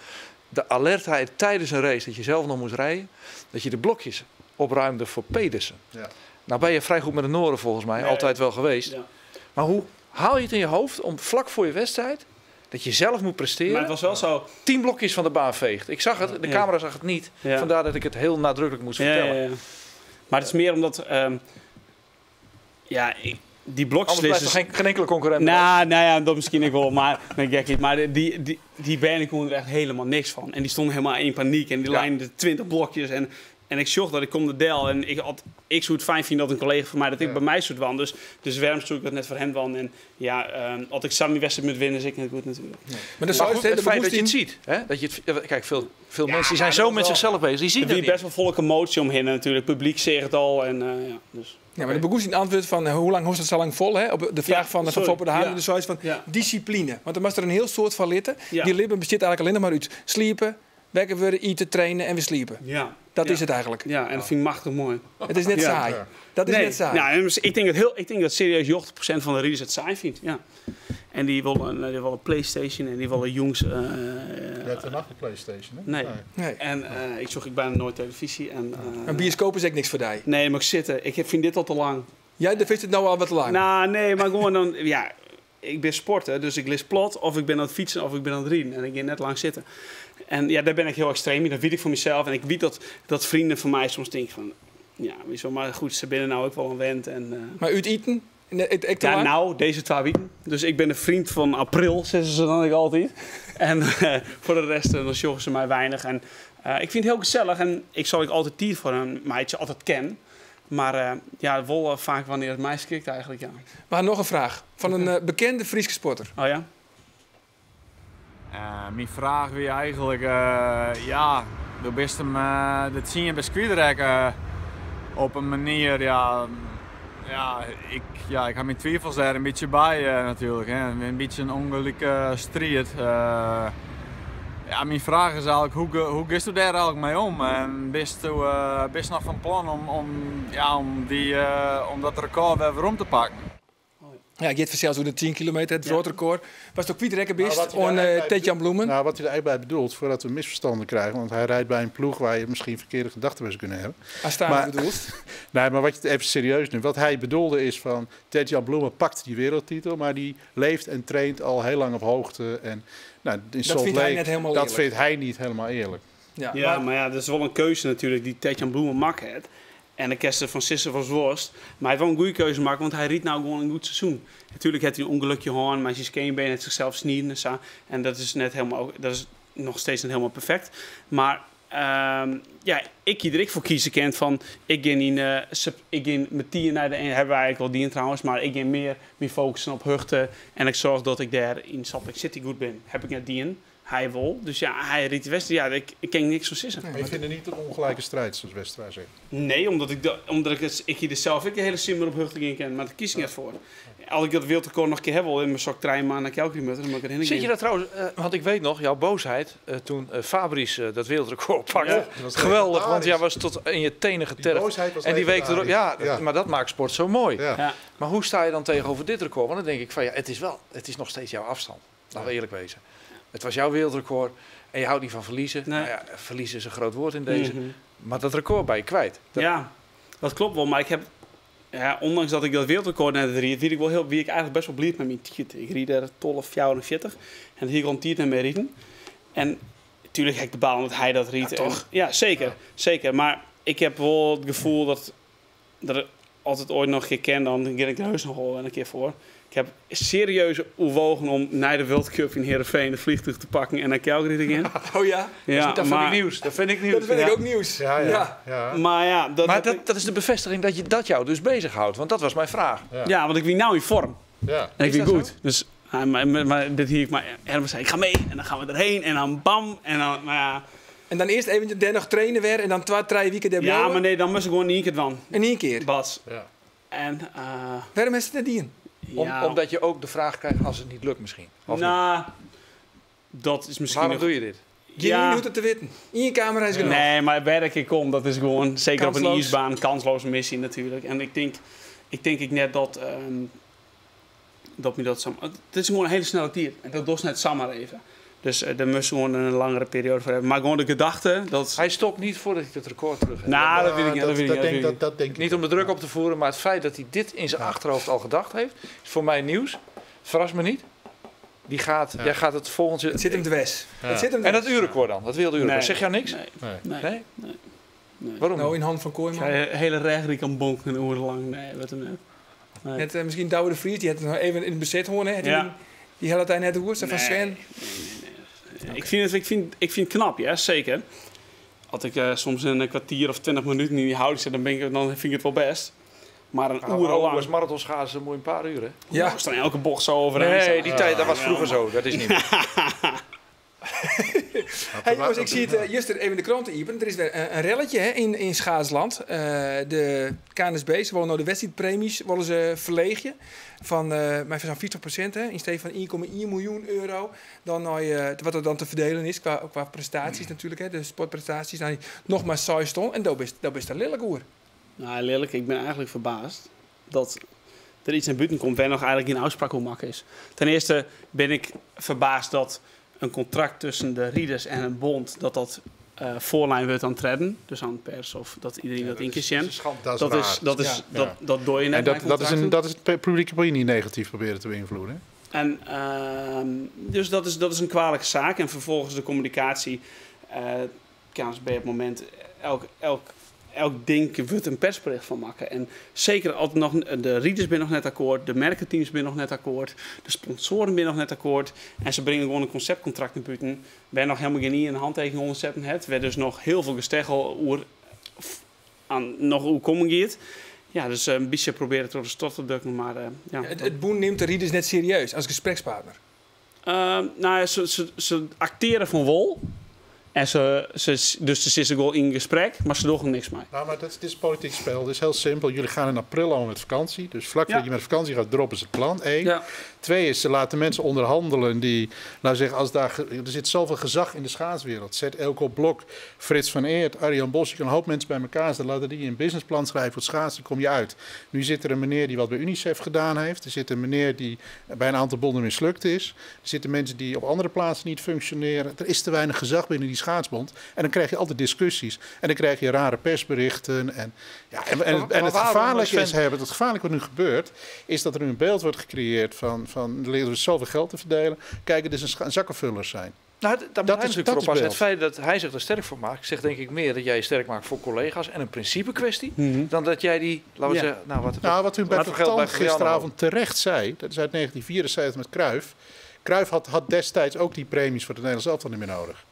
De alertheid tijdens een race, dat je zelf nog moest rijden. Dat je de blokjes opruimde voor Pedersen. Ja. Nou ben je vrij goed met de Noren volgens mij, altijd wel geweest. Ja. Maar hoe haal je het in je hoofd om vlak voor je wedstrijd... dat je zelf moet presteren... Maar het was wel zo... 10 blokjes van de baan veegt. Ik zag het, de camera zag het niet. Ja. Vandaar dat ik het heel nadrukkelijk moest vertellen. Ja. Maar het is meer omdat... die blokjes... Anders blijft er geen enkele concurrent. Nou ja, dat misschien ik wel, maar die benen konden er echt helemaal niks van. En die stonden helemaal in paniek en die lijnden 20 blokjes. En ik zocht dat ik kom de del en ik zou het fijn vinden dat een collega van mij dat ik bij mij zou wan. Dus waarom zoek ik dat net voor hem wan. En als ik samen die wedstrijd moet winnen, is ik net goed natuurlijk. Nee. Maar het feit dat je het ziet, hè? Dat je het, kijk, veel mensen die zijn zo met zichzelf bezig, die zien het niet. Er is best wel volk emotie omheen natuurlijk. Het publiek zegt het al en dus. Ja, maar de Bogoes antwoord van hoe lang hoort het zo lang vol, hè? Op de vraag van Foppe de Haan, dus zoiets van discipline. Want er was er een heel soort van litten. Die lippen bestaat eigenlijk alleen nog maar uit sliepen, wekken worden, eten, trainen en weer sliepen. Ja. Dat is het eigenlijk. Ja, en dat vind ik machtig mooi. Het is net saai. Dat is net saai. Ja, ik denk dat serieus 80% van de rieders het saai vindt. Ja. En die willen een PlayStation en die willen jongens... Je hebt er nog een PlayStation, hè? Nee. En ik bijna nooit televisie. Een bioscoop is echt niks voor jou? Nee, maar ik zitten. Ik vind dit al te lang. Jij vindt het nou al wat te lang? Nou, nee, maar gewoon dan... Ja, ik ben sporter, dus ik lees plot of ik ben aan het fietsen of ik ben aan het rieden. En ik ga net lang zitten. En ja, daar ben ik heel extreem in. Dat weet ik voor mezelf. En ik weet dat vrienden van mij soms denken van... Ja, maar goed, ze binnen nou ook wel een wend. Maar uit eten? Deze 2 weken. Dus ik ben een vriend van april, zeggen ze dan altijd. En voor de rest, dan joggen ze mij weinig. En ik vind het heel gezellig. En ik zal altijd tier voor een meidje altijd ken. Maar wel vaak wanneer het mij schikt eigenlijk, ja. Maar nog een vraag. Van een bekende Friese sporter. Oh ja? Mijn vraag weer eigenlijk... du bist hem... dat zie je bij Squidrek op een manier, ik heb mijn twijfels daar een beetje bij natuurlijk. Hè. Een beetje een ongelukkige strijd. Mijn vraag is eigenlijk, hoe gist u daar eigenlijk mee om? En bist u nog van plan om dat record weer om te pakken? Ja, ik heb zelfs hoe de 10 kilometer, het wereldrecord. Was toch Piet best en Tetjan Bloemen? Nou, wat hij er eigenlijk bij bedoelt, voordat we misverstanden krijgen. Want hij rijdt bij een ploeg waar je misschien verkeerde gedachten bij zou kunnen hebben. Astana bedoelt? Nee, maar wat je het even serieus neemt. Wat hij bedoelde is van, Tetjan Bloemen pakt die wereldtitel, maar die leeft en traint al heel lang op hoogte. En, nou, in dat vindt hij net helemaal eerlijk. Dat vindt hij niet helemaal eerlijk. Ja, maar dat is wel een keuze natuurlijk die Tetjan Bloemen maakt. En de kerst van Sisse was worst. Maar hij heeft wel een goede keuze maken, want hij riet nou gewoon een goed seizoen. Natuurlijk heeft hij een ongelukje gehad, maar zijn skeenbeen heeft zichzelf snijden en zo. En dat is nog steeds niet helemaal perfect. Maar ik iedereen voor kiezen kent van ik ging met 10 naar de hebben wij eigenlijk wel die trouwens, maar ik ging meer focussen op Hugten en ik zorg dat ik daar in Salt Lake City goed ben. Heb ik net die hij wil. Dus ja, hij riet de wedstrijd. Ja, ik ken niks van Sissen. Nee, maar je vindt het niet een ongelijke strijd, zoals Westra zegt? Nee, omdat ik hier zelf de hele simmer op Hugten ging ken, maar daar kies ik net voor. Als ik dat wereldrecord nog een keer heb, in mijn sok trein maar naar Kelkrimutter, dan moet ik erin. Zit je dat trouwens, want ik weet nog, jouw boosheid toen Fabrice dat wereldrecord pakte. Ja, geweldig, want jij was tot in je tenen getergd. En die week erop, maar dat maakt sport zo mooi. Ja. Maar hoe sta je dan tegenover dit record? Want dan denk ik van het is nog steeds jouw afstand. Laten we eerlijk wezen. Het was jouw wereldrecord en je houdt niet van verliezen. Nee. Nou ja, verliezen is een groot woord in deze. Maar dat record ben je kwijt. Ja, dat klopt wel. Maar ik heb, ondanks dat ik dat wereldrecord net ried, wie ik eigenlijk best wel blij met mijn tiet. Ik ried er 12:44 en hier kon tiet naar mij rieden. En natuurlijk heb ik de bal omdat hij dat ried. Ja, toch? Ja, zeker. Zeker. Maar ik heb wel het gevoel dat er altijd ooit nog een keer ken, dan ga ik de heus nog wel een keer voor. Ik heb serieus overwogen om naar de World Cup in Heerenveen de vliegtuig te pakken en naar Calgary te gaan. Oh ja? Dat vind ik nieuws. Dat vind ik nieuws. Dat vind ik ook nieuws. Ja. Maar dat is de bevestiging dat jou dus bezighoudt. Want dat was mijn vraag. Ja, want ik ben nou in vorm. Ja. En ik ben goed. Zo? Dus, maar dit hier, Herman zei, ik ga mee. En dan gaan we erheen. En dan bam. En dan, En dan eerst even daar nog trainen weer. En dan 2-3 weken daar Ja, maar nee, dan moest ik gewoon 1 keer dan. In 1 keer? Bas. Ja. En, waarom is het net die? Omdat je ook de vraag krijgt als het niet lukt misschien. Nou, dat is misschien... Waarom doe je dit? Geen minuut te weten. In je camera is genoeg. Nee, maar werk ik om, dat is gewoon, zeker Kansloos. op een ijsbaan, kansloze missie natuurlijk. En ik denk net dat me dat het is gewoon een hele snelle dier. En dat doet net Sam maar even. Dus daar moesten we gewoon een langere periode voor hebben. Maar gewoon de gedachte dat... Hij stopt niet voordat hij het record terug heeft. Nou, dat weet ik niet. Dat denk ik niet om de druk op te voeren, maar het feit dat hij dit in zijn achterhoofd al gedacht heeft, is voor mij nieuws. Verras me niet. Jij gaat het volgend jaar... Het zit hem dwes. Ja. En dat uurrecord dan? Dat wilde uurrecord. Zeg jij niks? Nee. Waarom? Nou, in hand van Kooijman. Hele rechtrie kan bonken een uur lang. Nee, wat dan net. Nee. Net misschien Douwe de Vries, die had het nog even in het bezit horen. Hè? Die hele tijd net de hoerste van Sven. Nee. Ik vind het knap, ja, zeker. Als ik soms een kwartier of 20 minuten in die houding zit, dan vind ik het wel best. Maar een uur lang... Als marathonschaatsen moet je een paar uur, hè? Ja. We staan elke bocht zo overheen. Nee, die tijd, dat was vroeger zo. Dat is niet meer. Hey jongens, ik zie het juist even in de kranten iepen. Er is weer een relletje hè, in schaatsland. De KNSB, ze willen nou de wedstrijdpremies willen ze verlegen. Van 50% hè, in steeds van 1,1 miljoen euro. Dan wat er dan te verdelen is qua prestaties natuurlijk. Hè, de sportprestaties. Dan nog maar 6 ton. En dat is daar lelijk hoor. Nou, lelijk. Ik ben eigenlijk verbaasd dat er iets naar buiten komt waar nog eigenlijk geen uitspraak hoe makkelijk is. Ten eerste ben ik verbaasd dat een contract tussen de rieders en een bond, dat voorlijn wordt aan het redden. Dus aan de pers of dat iedereen dat inkiezen. Dat doe je net. En dat is het publieke opinie negatief proberen te beïnvloeden. En dus dat is een kwalijke zaak. En vervolgens de communicatie. KNSB op het moment elk ding wordt een persbericht van maken. En zeker altijd nog, de rieders zijn nog net akkoord, de merkenteams zijn nog net akkoord, de sponsoren zijn nog net akkoord. En ze brengen gewoon een conceptcontract naar buiten. Waar nog helemaal geen handtekening onderzetten hebt. Waar dus nog heel veel gesteggel hoe komen gaat. Ja, dus een beetje proberen het door de stot te drukken. Maar, het boen neemt de rieders net serieus als gesprekspartner. Ze acteren van wol. En ze zitten gewoon in gesprek, maar ze doen er niks mee. Nou, maar dit is politiek spel. Het is heel simpel. Jullie gaan in april al met vakantie. Dus vlak voordat je met vakantie gaat, droppen ze het plan. 1. Ja. 2 is, ze laten mensen onderhandelen die... Nou zeggen, er zit zoveel gezag in de schaatswereld. Zet Elko Blok, Frits van Eert, Arjan Bos. Je kan een hoop mensen bij elkaar zetten. Laten die een businessplan schrijven voor het schaatsen. Dan kom je uit. Nu zit er een meneer die wat bij UNICEF gedaan heeft. Er zit een meneer die bij een aantal bonden mislukt is. Er zitten mensen die op andere plaatsen niet functioneren. Er is te weinig gezag binnen die schaatsbond. En dan krijg je altijd discussies. En dan krijg je rare persberichten. En het gevaarlijke is, Herbert, het gevaarlijke wat nu gebeurt, is dat er nu een beeld wordt gecreëerd van er ligt zoveel geld te verdelen. Kijk, het is een zakkenvullers zijn. Nou, dat moet hij natuurlijk voorop passen. Het feit dat hij zich er sterk voor maakt, zegt denk ik meer dat jij je sterk maakt voor collega's en een principe kwestie, dan dat jij die, laten we zeggen... wat Humberto Tan gisteravond terecht zei, dat is uit 1974 met Cruijff. Cruijff had destijds ook die premies voor het Nederlands elftal niet meer nodig.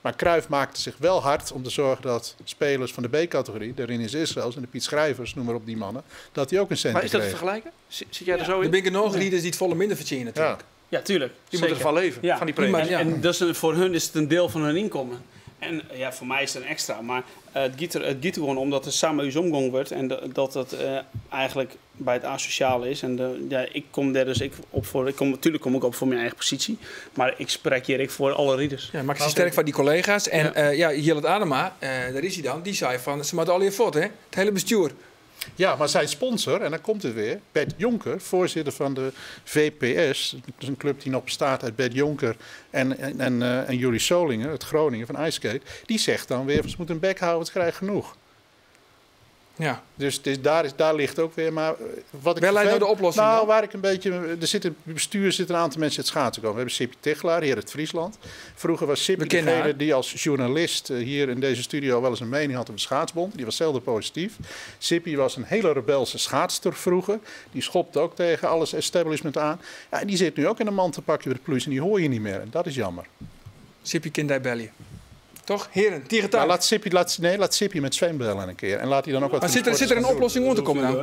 Maar Cruijff maakte zich wel hard om te zorgen dat spelers van de B-categorie, de Rinus Israëls en de Piet Schrijvers, noem maar op die mannen, dat die ook een cent kregen. Maar is dat te vergelijken? Zit jij er zo in? Er ben ik nog rieders die het volle minder verdienen natuurlijk. Ja, tuurlijk. Die moeten ervan leven, van die premies. En dus voor hun is het een deel van hun inkomen. En ja, voor mij is het een extra. Maar het gaat er gewoon om dat er samen eens omgang wordt. En dat het eigenlijk bij het asociale is. En ik kom daar dus op voor. Natuurlijk kom ik op voor mijn eigen positie. Maar ik spreek hier voor alle rieders. Ja, maak je sterk van die collega's. En Jillet Adema, daar is hij dan. Die zei van, ze moeten al je fort, hè? Het hele bestuur. Ja, maar zijn sponsor, en dan komt het weer, Bert Jonker, voorzitter van de VPS. Dat is een club die nog bestaat uit Bert Jonker en Jurie Solingen, het Groningen van Iceskate. Die zegt dan weer, ze moeten een bek houden, ze krijgen genoeg. Ja. Dus daar ligt ook weer. Maar wat ik wel lijkt nou de oplossing? Nou, waar ik een beetje. In het bestuur zitten een aantal mensen het schaatsen komen. We hebben Sippy Tichelaar hier uit Friesland. Vroeger was Sippy degene die als journalist hier in deze studio wel eens een mening had over de schaatsbond. Die was zelden positief. Sippy was een hele rebelse schaatster vroeger. Die schopte ook tegen alles establishment aan. Ja, en die zit nu ook in een mantelpakje met de plus en die hoor je niet meer. En dat is jammer. Sippy kind bij België. Toch? Heren, Tierentank. Laat Sippy met Sven bellen een keer. En laat hij dan ook wat. Maar zit er een oplossing om te komen aan?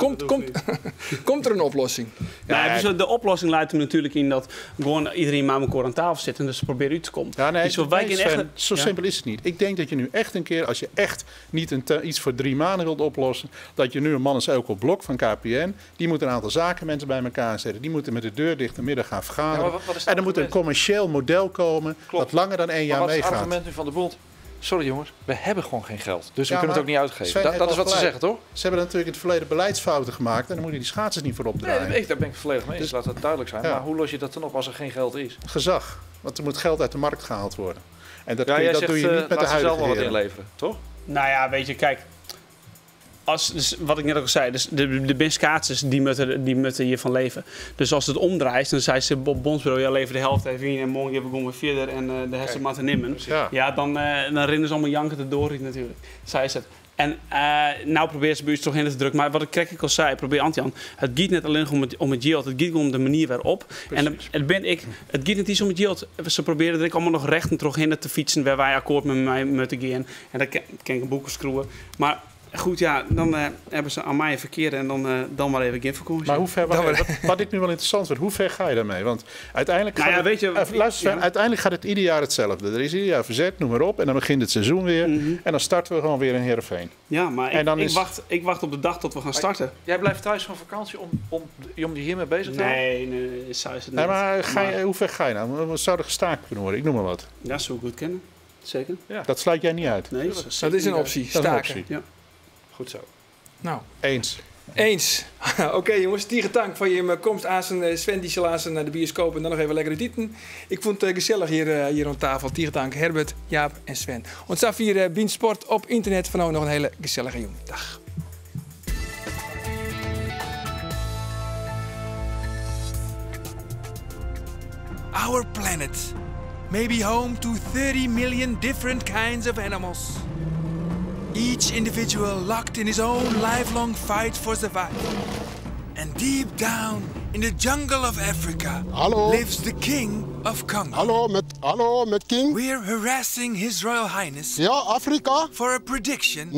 Komt er een oplossing? Ja, dus de oplossing luidt hem natuurlijk in dat gewoon iedereen maar elkaar aan tafel zit en dus proberen uit te komen. Ja, nee, Sven, zo simpel is het niet. Ik denk dat je nu echt een keer, als je echt niet iets voor 3 maanden wilt oplossen, dat je nu een man als Elko Blok van KPN, die moet een aantal zakenmensen bij elkaar zetten. Die moeten met de deur dicht de middag gaan vergaderen. En er moet een commercieel model komen dat langer dan 1 jaar meegaat. Wat is het argument nu van de bond? Sorry jongens, we hebben gewoon geen geld. Dus we kunnen het ook niet uitgeven. Dat is wat ze zeggen, toch? Ze hebben natuurlijk in het verleden beleidsfouten gemaakt. En dan moet je die schaatsers niet voor opdraaien. Nee, daar ben ik volledig mee eens. Laat dat duidelijk zijn. Ja. Maar hoe los je dat dan op als er geen geld is? Gezag. Want er moet geld uit de markt gehaald worden. En dat, jij dat zegt, doe je niet met de huidige zelf wel wat heren. inleveren, toch? Nou ja, weet je, kijk. Dus wat ik net ook al zei, dus de benchkaatsers die moeten hiervan leven. Dus als het omdraait, dan zei ze op bondsbureau, ja, lever de helft even in en morgen hebben we gewoon weer verder en de hersen maar te nemen. Ja, dan rennen ze allemaal janken door natuurlijk. Zei ze het. En nou probeert ze bij ons toch in te drukken. Maar wat ik al zei, probeer Antian. Het gaat niet alleen om het yield, het gaat om de manier waarop. Precies. En het gaat niet eens om het yield. Ze proberen er allemaal nog recht en terug in te fietsen waar wij akkoord met mij moeten gaan. En dat kan ik een boeken schroeven. Maar goed, ja, dan hebben ze aan mij verkeerd en dan maar even geen vakantie. Maar hoe ver, wat ik nu wel interessant vind, hoe ver ga je daarmee? Want uiteindelijk uiteindelijk gaat het ieder jaar hetzelfde. Er is ieder jaar verzet, noem maar op. En dan begint het seizoen weer. En dan starten we gewoon weer in Heerenveen. Ja, maar ik wacht op de dag tot we gaan starten. Jij blijft thuis van vakantie om je hiermee bezig te houden? Nee, zo is het niet. Nee, maar hoe ver ga je nou? We zouden gestaakt kunnen worden, ik noem maar wat. Ja, zo goed kennen. Zeker. Ja. Dat sluit jij niet uit? Nee, dat is een optie, staken. Ja. Goed zo. Nou. Eens. Oké, jongens, Tierentank van je komst aan zijn Sven die zal naar de bioscoop en dan nog even lekker eten. Ik vond het gezellig hier aan tafel. Tierentank, Herbert, Jaap en Sven. Ons staat hier Bien Sport op internet. Van nog een hele gezellige jongen. Dag. Our planet may be home to 30 million different kinds of animals. Each individual locked in his own lifelong fight for survival. And deep down in the jungle of Africa lives the King of Congo. Hallo, met King. We're harassing His Royal Highness. Ja, Afrika. For a prediction.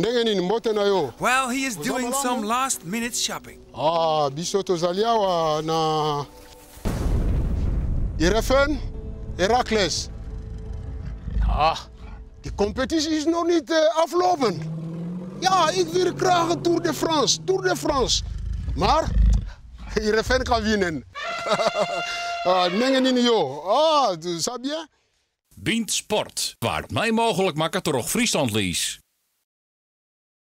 While he is doing some last-minute shopping. Bisoto Zaliawa na Heerenveen, Heracles. Die competitie is nog niet afgelopen. Ja, ik wil graag een Tour de France. Maar Heerenveen kan winnen. Bien Sport, waar het mij mogelijk maakt toch Friesland lies.